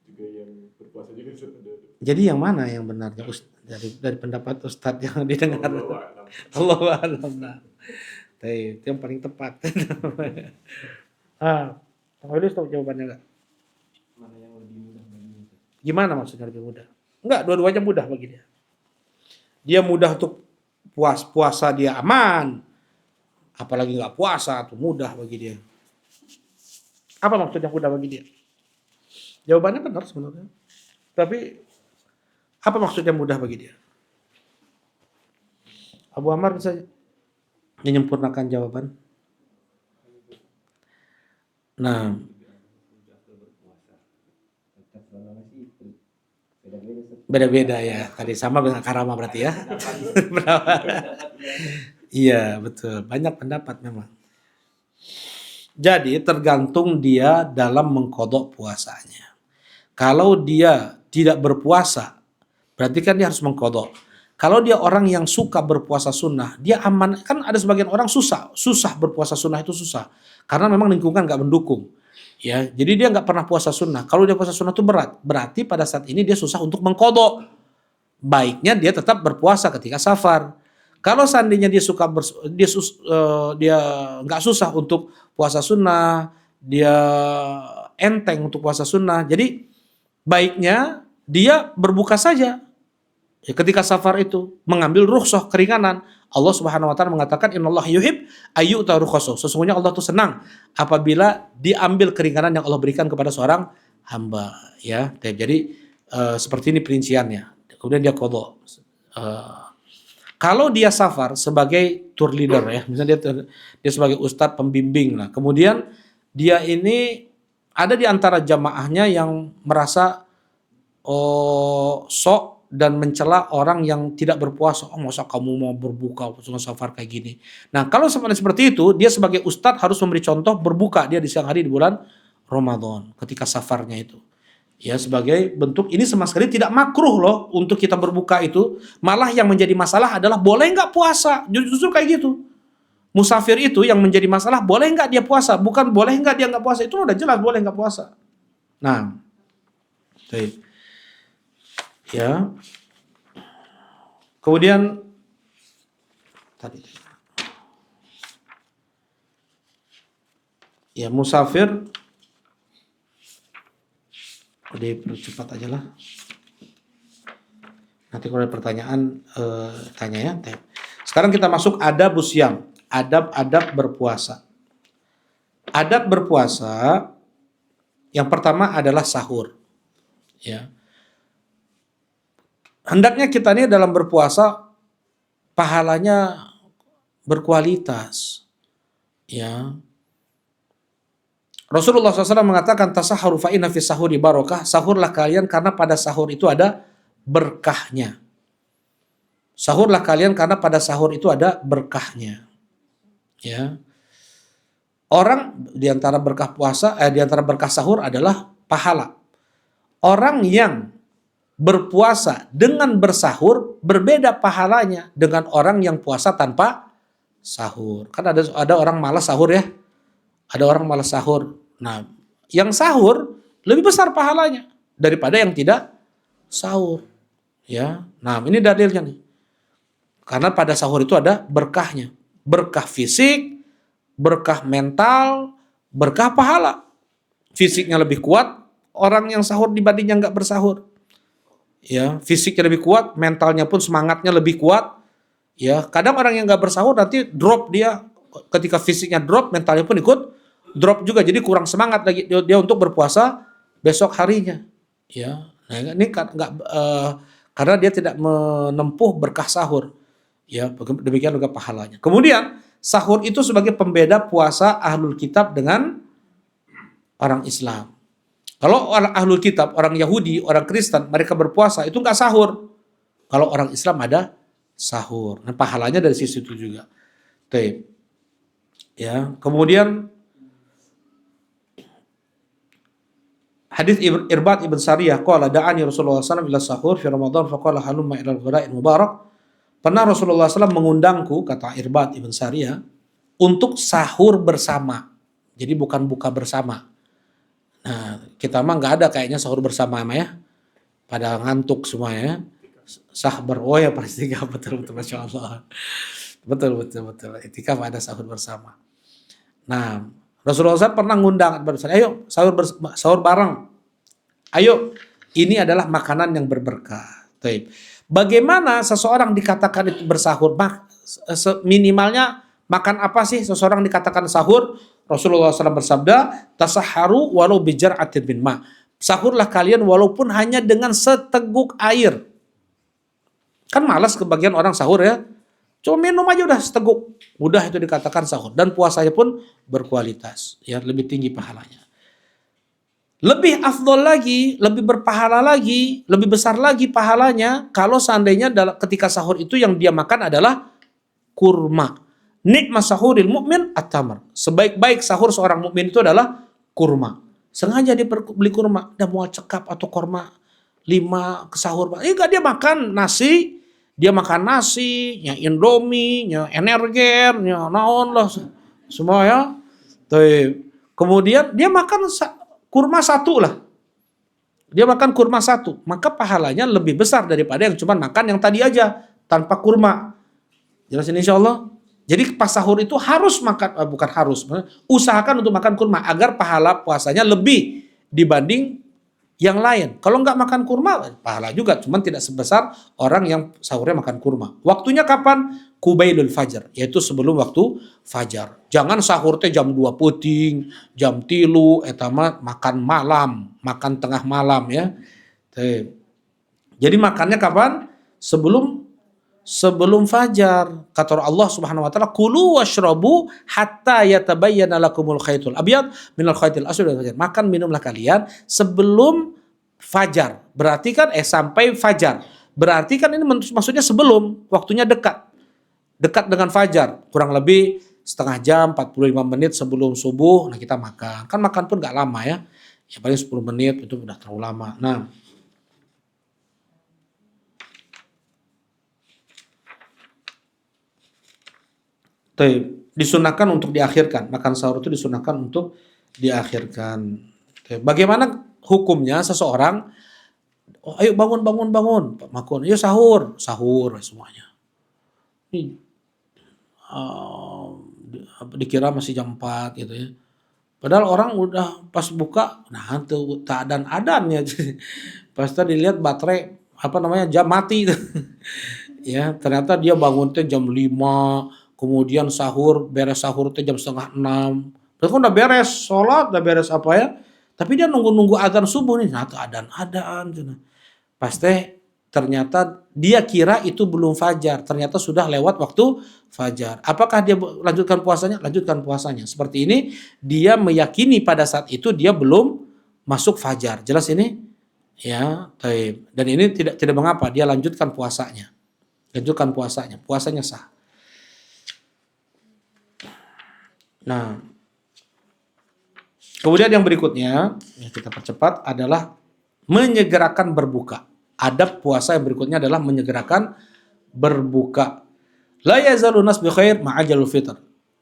juga yang berpuasa juga ada. Jadi yang mana yang benarnya dari pendapat Ustadz yang didengar? Allah a'lam. Nah, itu yang paling tepat. Kang Wilus tahu jawabannya nggak? Mana yang lebih mudah bagi? Gimana maksudnya lebih mudah? Enggak, dua-duanya mudah bagi dia. Dia mudah untuk puasa dia aman, apalagi nggak puasa tuh mudah bagi dia. Apa maksudnya mudah bagi dia? Jawabannya benar sebenarnya. Tapi apa maksudnya mudah bagi dia? Abu Ammar bisa menyempurnakan jawaban? Nah, Beda-beda ya. Tadi sama dengan Karama berarti ya. Berapa? Iya, betul. Banyak pendapat memang. Jadi tergantung dia dalam mengkodok puasanya. Kalau dia tidak berpuasa, berarti kan dia harus mengkodok. Kalau dia orang yang suka berpuasa sunnah, dia aman. Kan ada sebagian orang susah berpuasa sunnah itu susah, karena memang lingkungan nggak mendukung. Ya, jadi dia nggak pernah puasa sunnah. Kalau dia puasa sunnah itu berat, berarti pada saat ini dia susah untuk mengkodok. Baiknya dia tetap berpuasa ketika safar. Kalau seandainya dia suka dia nggak susah untuk puasa sunnah, dia enteng untuk puasa sunnah. Jadi baiknya dia berbuka saja. Ya, ketika safar itu mengambil rukhsah keringanan. Allah Subhanahu wa taala mengatakan innallaha yuhib ayyu'ta rukhsah. Sesungguhnya Allah tuh senang apabila diambil keringanan yang Allah berikan kepada seorang hamba, ya. Jadi seperti ini perinciannya. Kemudian dia qadha. Kalau dia safar sebagai tour leader ya, misalnya dia sebagai ustadz pembimbing lah. Kemudian dia ini ada di antara jamaahnya yang merasa sok dan mencela orang yang tidak berpuasa. Oh, masa kamu mau berbuka safar kayak gini. Nah, kalau seperti itu, dia sebagai ustadz harus memberi contoh berbuka dia di siang hari di bulan Ramadan ketika safarnya itu. Ya, sebagai bentuk ini sama sekali tidak makruh loh untuk kita berbuka itu. Malah yang menjadi masalah adalah boleh nggak puasa. Justru kayak gitu. Musafir itu yang menjadi masalah boleh nggak dia puasa. Bukan boleh nggak dia nggak puasa. Itu udah jelas boleh nggak puasa. Nah, baik. Ya. Kemudian tadi ya musafir dipercepat aja lah. Nanti kalau ada pertanyaan tanya ya. Sekarang kita masuk adab busyam, adab-adab berpuasa. Adab berpuasa yang pertama adalah sahur. Ya. Hendaknya kita ini dalam berpuasa pahalanya berkualitas. Ya. Rasulullah SAW mengatakan tasahharu fa inna fi sahuri barakah. Sahurlah kalian karena pada sahur itu ada berkahnya. Sahurlah kalian karena pada sahur itu ada berkahnya. Ya. Orang di antara berkah puasa, di antara berkah sahur adalah pahala. Orang yang berpuasa dengan bersahur berbeda pahalanya dengan orang yang puasa tanpa sahur. Kan ada orang malas sahur ya. Ada orang malas sahur. Nah, yang sahur lebih besar pahalanya daripada yang tidak sahur. Ya. Nah, ini dalilnya nih. Karena pada sahur itu ada berkahnya. Berkah fisik, berkah mental, berkah pahala. Fisiknya lebih kuat orang yang sahur dibanding yang nggak bersahur. Ya, fisiknya lebih kuat, mentalnya pun semangatnya lebih kuat. Ya, kadang orang yang nggak bersahur nanti drop dia, ketika fisiknya drop, mentalnya pun ikut drop juga, jadi kurang semangat lagi dia untuk berpuasa besok harinya. Ya, nah ini karena dia tidak menempuh berkah sahur. Ya, demikian juga pahalanya. Kemudian sahur itu sebagai pembeda puasa ahlul kitab dengan orang Islam. Kalau orang ahlul kitab, orang Yahudi, orang Kristen, mereka berpuasa itu nggak sahur. Kalau orang Islam ada sahur. Nah, pahalanya dari sisi itu juga. Taib. Ya, kemudian hadis Irbad ibn Sariyah qala da'ani Rasulullah SAW ila sahur fi Ramadan faqala halumma ila al-ghada'il mubarak. Pernah Rasulullah SAW mengundangku, kata Irbad ibn Sariyah, untuk sahur bersama. Jadi bukan buka bersama. Nah, kita mah nggak ada kayaknya sahur bersama ya. Pada ngantuk semuanya. Sahbar, oh ya pasti betul Masya Allah. Betul. Itikaf ada sahur bersama. Nah, Rasulullah SAW pernah ngundang, ayo sahur bareng. Ayo, ini adalah makanan yang berberkah. Taib. Bagaimana seseorang dikatakan itu bersahur? Minimalnya makan apa sih seseorang dikatakan sahur? Rasulullah SAW bersabda, tasahharu walau bijar'atin min ma. Sahurlah kalian walaupun hanya dengan seteguk air. Kan malas kebagian orang sahur ya. Cuma minum aja udah seteguk. Udah itu dikatakan sahur. Dan puasanya pun berkualitas. Ya, lebih tinggi pahalanya. Lebih afdol lagi, lebih berpahala lagi, lebih besar lagi pahalanya kalau seandainya ketika sahur itu yang dia makan adalah kurma. Nikmat sahuril mukmin at-tamar. Sebaik-baik sahur seorang mukmin itu adalah kurma. Sengaja dia beli kurma, dia mau cekap atau kurma 5 ke sahur. Enggak, dia makan nasi, nya Indomie, nya Energen, nya naon lah semua ya. Kemudian dia makan kurma satu lah. Dia makan kurma satu, maka pahalanya lebih besar daripada yang cuma makan yang tadi aja tanpa kurma. Jelas ini insya Allah. Jadi pas sahur itu harus makan, bukan harus, usahakan untuk makan kurma agar pahala puasanya lebih dibanding yang lain. Kalau nggak makan kurma, pahala juga, cuman tidak sebesar orang yang sahurnya makan kurma. Waktunya kapan? Qubailul fajar, yaitu sebelum waktu fajar. Jangan sahur teh jam 2 puting, jam 3, etama makan malam, makan tengah malam ya. Jadi makannya kapan? Sebelum fajar. Kata Allah Subhanahu wa taala, "Kulu washrabu hatta yatabayyana lakumul khaitul abyad minal khaitil aswad minal fajr." Makan minumlah kalian sebelum fajar. Berarti kan sampai fajar. Berarti kan ini maksudnya sebelum, waktunya dekat. Dekat dengan fajar, kurang lebih setengah jam, 45 menit sebelum subuh, nah kita makan. Kan makan pun gak lama ya. Ya paling 10 menit itu udah terlalu lama. Nah, disunahkan untuk diakhirkan. Makan sahur itu disunahkan untuk diakhirkan. Bagaimana hukumnya seseorang, ayo bangun, makun, ayo sahur semuanya. Dikira masih jam 4 gitu ya. Padahal orang udah pas buka, nah tuh tak adan-adannya. Pas dilihat baterai jam mati. Ya, ternyata dia bangun teh jam 5, kemudian beres sahur teh jam setengah 6. Terus kan udah beres sholat, udah beres apa ya. Tapi dia nunggu adzan subuh nih, nah tuh adan-adan. Pasti ternyata dia kira itu belum fajar, ternyata sudah lewat waktu fajar. Apakah dia lanjutkan puasanya? Lanjutkan puasanya. Seperti ini, dia meyakini pada saat itu dia belum masuk fajar. Jelas ini? Ya, taib. Dan ini tidak mengapa, dia lanjutkan puasanya. Puasanya sah. Nah, kemudian yang berikutnya, yang kita percepat adalah menyegerakan berbuka. Adab puasa yang berikutnya adalah menyegerakan berbuka. La yazalu nas bi khair ma'ajalul fitr.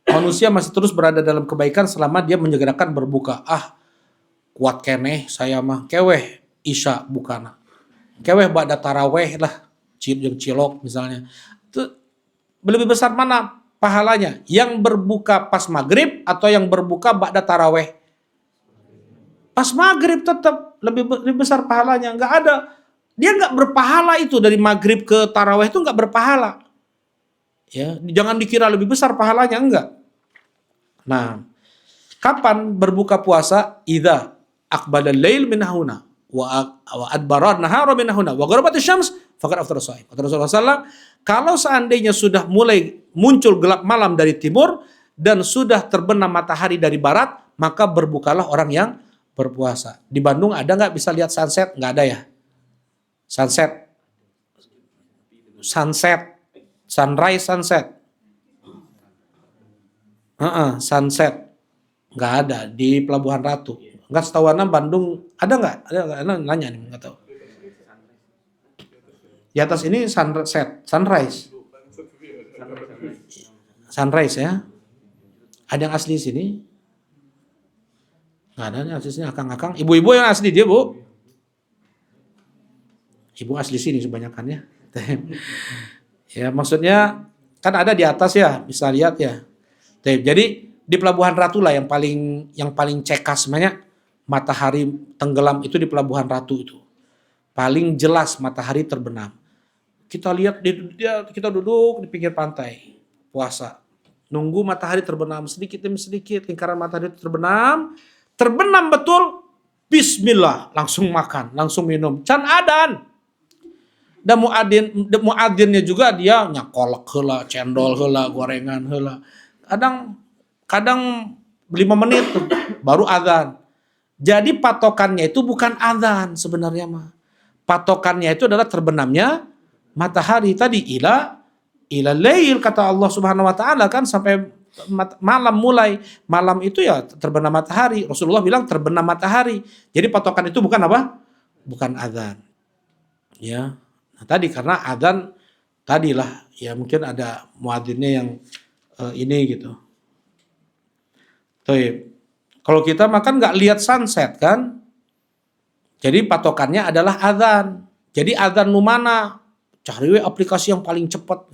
Manusia masih terus berada dalam kebaikan selama dia menyegerakan berbuka. Kuat keneh saya mah keweh isya bukana. Keweh ba'da taraweh lah, yang cilok misalnya. Itu lebih besar mana pahalanya? Yang berbuka pas maghrib atau yang berbuka ba'da taraweh? Pas maghrib tetap lebih besar pahalanya. Nggak ada. Dia nggak berpahala itu dari maghrib ke taraweh itu nggak berpahala. Ya, jangan dikira lebih besar pahalanya, enggak. Nah, kapan berbuka puasa? Idza aqbala al-lail min huna wa adbara an-nahar min huna wa gharabat asy-syams faqad aftara shaim. Kata Rasulullah SAW, kalau seandainya sudah mulai muncul gelap malam dari timur dan sudah terbenam matahari dari barat, maka berbukalah orang yang berpuasa. Di Bandung ada nggak bisa lihat sunset? Nggak ada ya? Sunset, sunrise, sunset. Sunset nggak ada di Pelabuhan Ratu. Nggak setahuan Bandung ada nggak? Ada nggak? Nanya nih, nggak tahu. Di atas ini sunrise ya. Ada yang asli sini? Nggak ada yang asli sini, akang-akang. Ibu-ibu yang asli dia, Bu. Ibu asli sini kebanyakan ya. Ya maksudnya kan ada di atas ya, bisa lihat ya. Jadi di Pelabuhan Ratu lah yang paling cekas semuanya, matahari tenggelam itu di Pelabuhan Ratu itu. Paling jelas matahari terbenam. Kita lihat kita duduk di pinggir pantai puasa. Nunggu matahari terbenam sedikit demi sedikit, lingkaran matahari itu terbenam betul. Bismillah, langsung makan, langsung minum. Can adan. Dan muadzinnya juga dia nyakolek heula, cendol heula, gorengan heula. Kadang 5 menit tuh baru adzan. Jadi patokannya itu bukan azan sebenarnya mah. Patokannya itu adalah terbenamnya matahari tadi ila lail kata Allah Subhanahu wa taala kan sampai malam mulai. Malam itu ya terbenam matahari. Rasulullah bilang terbenam matahari. Jadi patokan itu bukan apa? Bukan azan. Ya. Nah, tadi karena azan tadilah ya mungkin ada muadzinnya yang ini gitu. Tuh. Kalau kita makan nggak lihat sunset kan, jadi patokannya adalah azan. Jadi azan nu mana? Cari aplikasi yang paling cepat.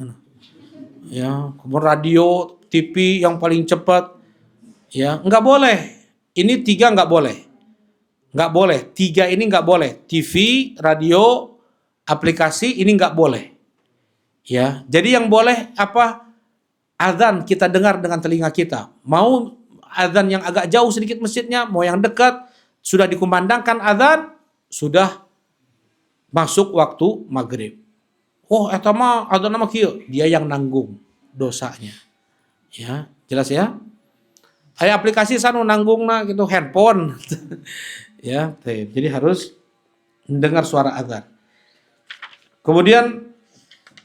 Ya, kemudian radio, TV yang paling cepat. Ya, nggak boleh. Ini 3 nggak boleh. Nggak boleh. 3 ini nggak boleh. TV, radio, aplikasi ini nggak boleh. Ya, jadi yang boleh apa? Azan kita dengar dengan telinga kita. Mau azan yang agak jauh sedikit masjidnya, mau yang dekat, sudah dikumandangkan azan, sudah masuk waktu maghrib. Oh, eta mah azan mah kieu, dia yang nanggung dosanya. Ya, jelas ya? Aya aplikasi sanu nanggungna gitu handphone. Ya, jadi harus mendengar suara azan. Kemudian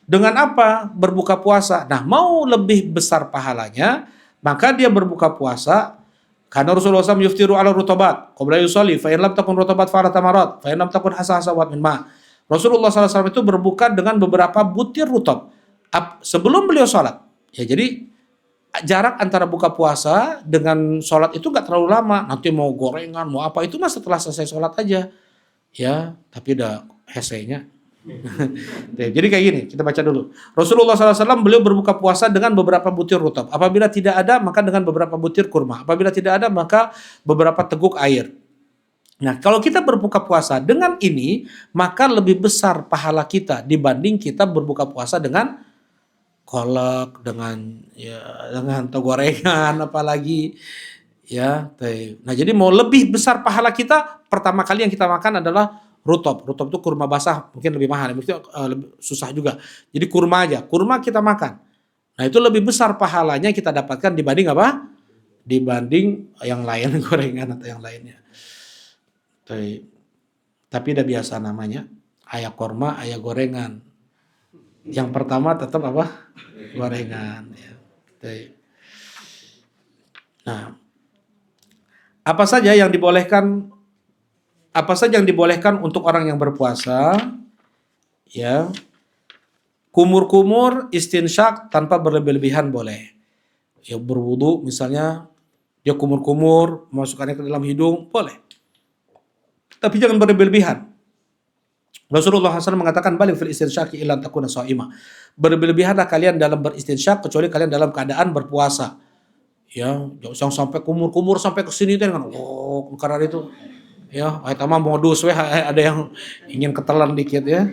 dengan apa? Berbuka puasa. Nah, mau lebih besar pahalanya, maka dia berbuka puasa karena Rasulullah SAW yuftiru ala rutobat qabla yusolli fa in lam takun rutobat fa ala tamarat fa in lam takun hasasawat min ma. Rasulullah SAW itu berbuka dengan beberapa butir rutob sebelum beliau sholat. Ya, jadi jarak antara buka puasa dengan sholat itu nggak terlalu lama. Nanti mau gorengan, mau apa itu mah setelah selesai sholat aja. Ya, tapi udah hesenya. Jadi kayak gini, kita baca dulu. Rasulullah SAW beliau berbuka puasa dengan beberapa butir rutab. Apabila tidak ada, maka dengan beberapa butir kurma. Apabila tidak ada, maka beberapa teguk air. Nah, kalau kita berbuka puasa dengan ini, maka lebih besar pahala kita dibanding kita berbuka puasa dengan kolak, dengan gorengan, apalagi ya. Nah, jadi mau lebih besar pahala kita, pertama kali yang kita makan adalah rutob. Rutob itu kurma basah, mungkin lebih mahal, mungkin lebih susah juga. Jadi kurma aja, kurma kita makan. Nah, itu lebih besar pahalanya kita dapatkan dibanding apa? Dibanding yang lain, gorengan atau yang lainnya. Tapi udah biasa namanya, ayah korma, ayah gorengan. Yang pertama tetap apa? Gorengan. Ya. Nah, apa saja yang dibolehkan? Apa saja yang dibolehkan untuk orang yang berpuasa? Ya, kumur-kumur, istinsyak tanpa berlebih-lebihan boleh. Ya, berwudu misalnya, dia kumur-kumur, masukkannya ke dalam hidung, boleh. Tapi jangan berlebih-lebihan. Rasulullah SAW mengatakan balik fil istinsyaki illa takuna shaimah. Berlebih-lebihanlah kalian dalam beristinsyak kecuali kalian dalam keadaan berpuasa. Ya, jangan sampai kumur-kumur sampai ke sini kan. Oh, karena itu ya, mah modus ada yang ingin ketelan dikit ya.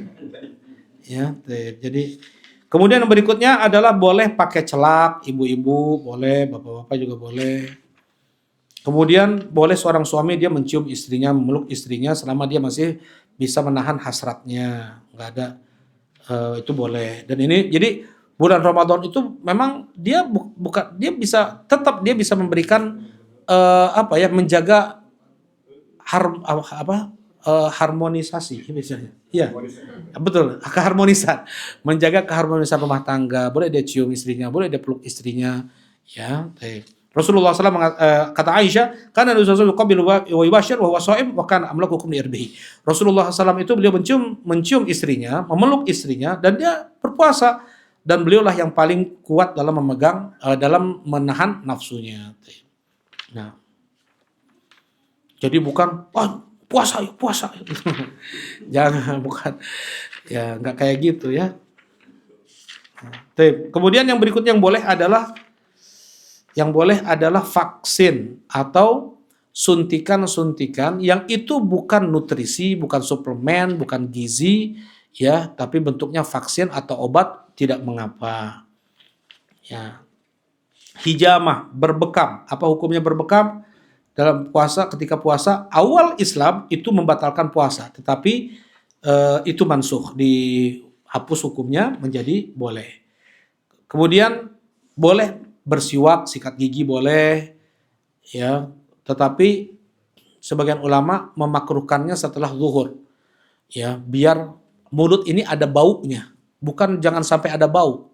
Ya, jadi kemudian yang berikutnya adalah boleh pakai celak, ibu-ibu boleh, bapak-bapak juga boleh. Kemudian boleh seorang suami dia mencium istrinya, memeluk istrinya selama dia masih bisa menahan hasratnya, nggak ada itu boleh. Dan ini jadi bulan Ramadan itu memang dia bukan dia bisa tetap dia bisa memberikan menjaga harmonisasi misalnya. Iya. Betul, keharmonisan. Menjaga keharmonisan rumah tangga. Boleh dia cium istrinya, boleh dia peluk istrinya, ya. Rasulullah SAW kata Aisyah, karena Rasulullah qabil wa yubashir wa huwa shaim wa kana amlakukum li irbihi. Rasulullah SAW itu beliau mencium istrinya, memeluk istrinya dan dia berpuasa dan beliaulah yang paling kuat dalam memegang dalam menahan nafsunya. Nah, jadi bukan puasa. Jangan, bukan. Ya, nggak kayak gitu ya. Kemudian yang berikutnya yang boleh adalah vaksin atau suntikan-suntikan yang itu bukan nutrisi, bukan suplemen, bukan gizi, ya, tapi bentuknya vaksin atau obat tidak mengapa. Ya. Hijamah, berbekam. Apa hukumnya berbekam? Dalam puasa, ketika puasa, awal Islam itu membatalkan puasa, tetapi itu mansuh, dihapus hukumnya menjadi boleh. Kemudian boleh bersiwak, sikat gigi boleh, ya, tetapi sebagian ulama memakruhkannya setelah zuhur. Ya, biar mulut ini ada baunya. Bukan jangan sampai ada bau.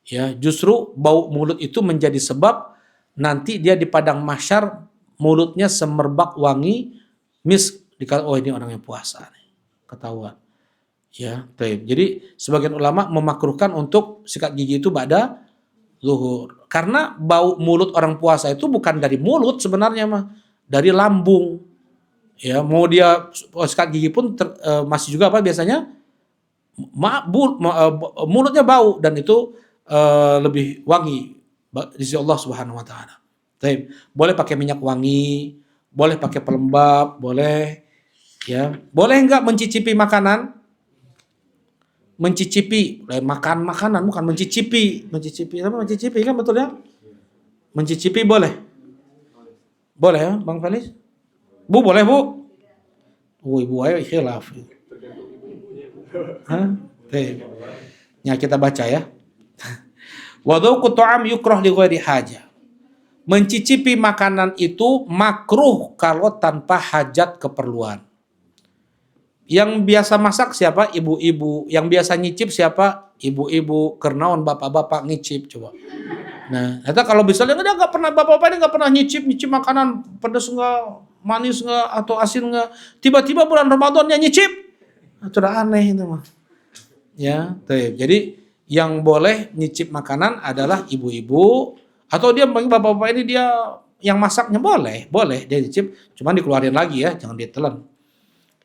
Ya, justru bau mulut itu menjadi sebab nanti dia di padang mahsyar mulutnya semerbak wangi misk, dikata oh ini orang yang puasa nih. Ketahuan. Ya, baik. Jadi sebagian ulama memakruhkan untuk sikat gigi itu pada zuhur. Karena bau mulut orang puasa itu bukan dari mulut sebenarnya mah, dari lambung. Ya, mau dia sikat gigi pun masih juga apa biasanya mulutnya bau dan itu lebih wangi di sisi Allah Subhanahu wa taala. Baik. Boleh pakai minyak wangi, boleh pakai pelembab, boleh ya. Boleh enggak mencicipi makanan? Mencicipi, makan makanan bukan mencicipi. Mencicipi apa mencicipi kan betul ya? Mencicipi boleh. Boleh ya, Bang Felis? Bu boleh, Bu? Ibu ayo khilaf. Hah? Baik. Ya kita baca ya. Wa dzauqu ta'am yukrah li ghairi hajah. Mencicipi makanan itu makruh kalau tanpa hajat keperluan. Yang biasa masak siapa? Ibu-ibu. Yang biasa nyicip siapa? Ibu-ibu. Kernaon bapak-bapak ngicip coba. Nah, ternyata kalau misalnya dia nggak pernah bapak-bapak ini nggak pernah nyicip makanan pedas nggak, manis nggak, atau asin nggak. Tiba-tiba bulan Ramadan dia nyicip. Sudah aneh itu mah. Ya, jadi yang boleh nyicip makanan adalah ibu-ibu atau dia bapak-bapak ini dia yang masaknya boleh dia nyicip, cuman dikeluarin lagi ya, jangan ditelan.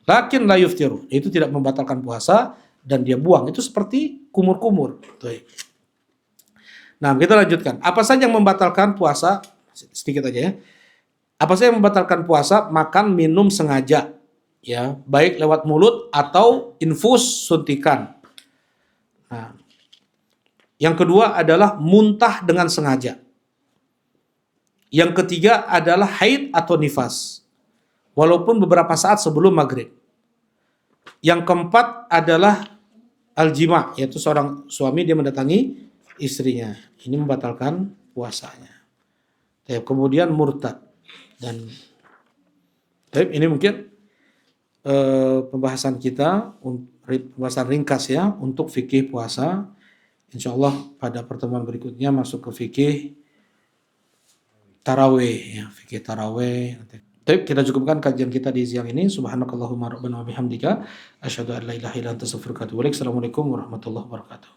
Lakin la yuftiru, itu tidak membatalkan puasa dan dia buang itu seperti kumur-kumur. Nah, kita lanjutkan. Apa saja yang membatalkan puasa? Sedikit aja ya. Apa saja yang membatalkan puasa? Makan, minum sengaja, ya, baik lewat mulut atau infus suntikan. Nah, yang kedua adalah muntah dengan sengaja. Yang ketiga adalah haid atau nifas, walaupun beberapa saat sebelum maghrib. Yang keempat adalah aljima, yaitu seorang suami dia mendatangi istrinya. Ini membatalkan puasanya. Kemudian murtad. Dan ini mungkin pembahasan kita, pembahasan ringkas ya untuk fikih puasa. Insya Allah pada pertemuan berikutnya masuk ke fikih tarawih ya, fikih tarawih. Baik, kita cukupkan kajian kita di siang ini. Subhanakallahumma rabbana wa bihamdika asyhadu an la ilaha illa anta astaghfiruka wa atubu ilaik. Assalamualaikum warahmatullahi wabarakatuh.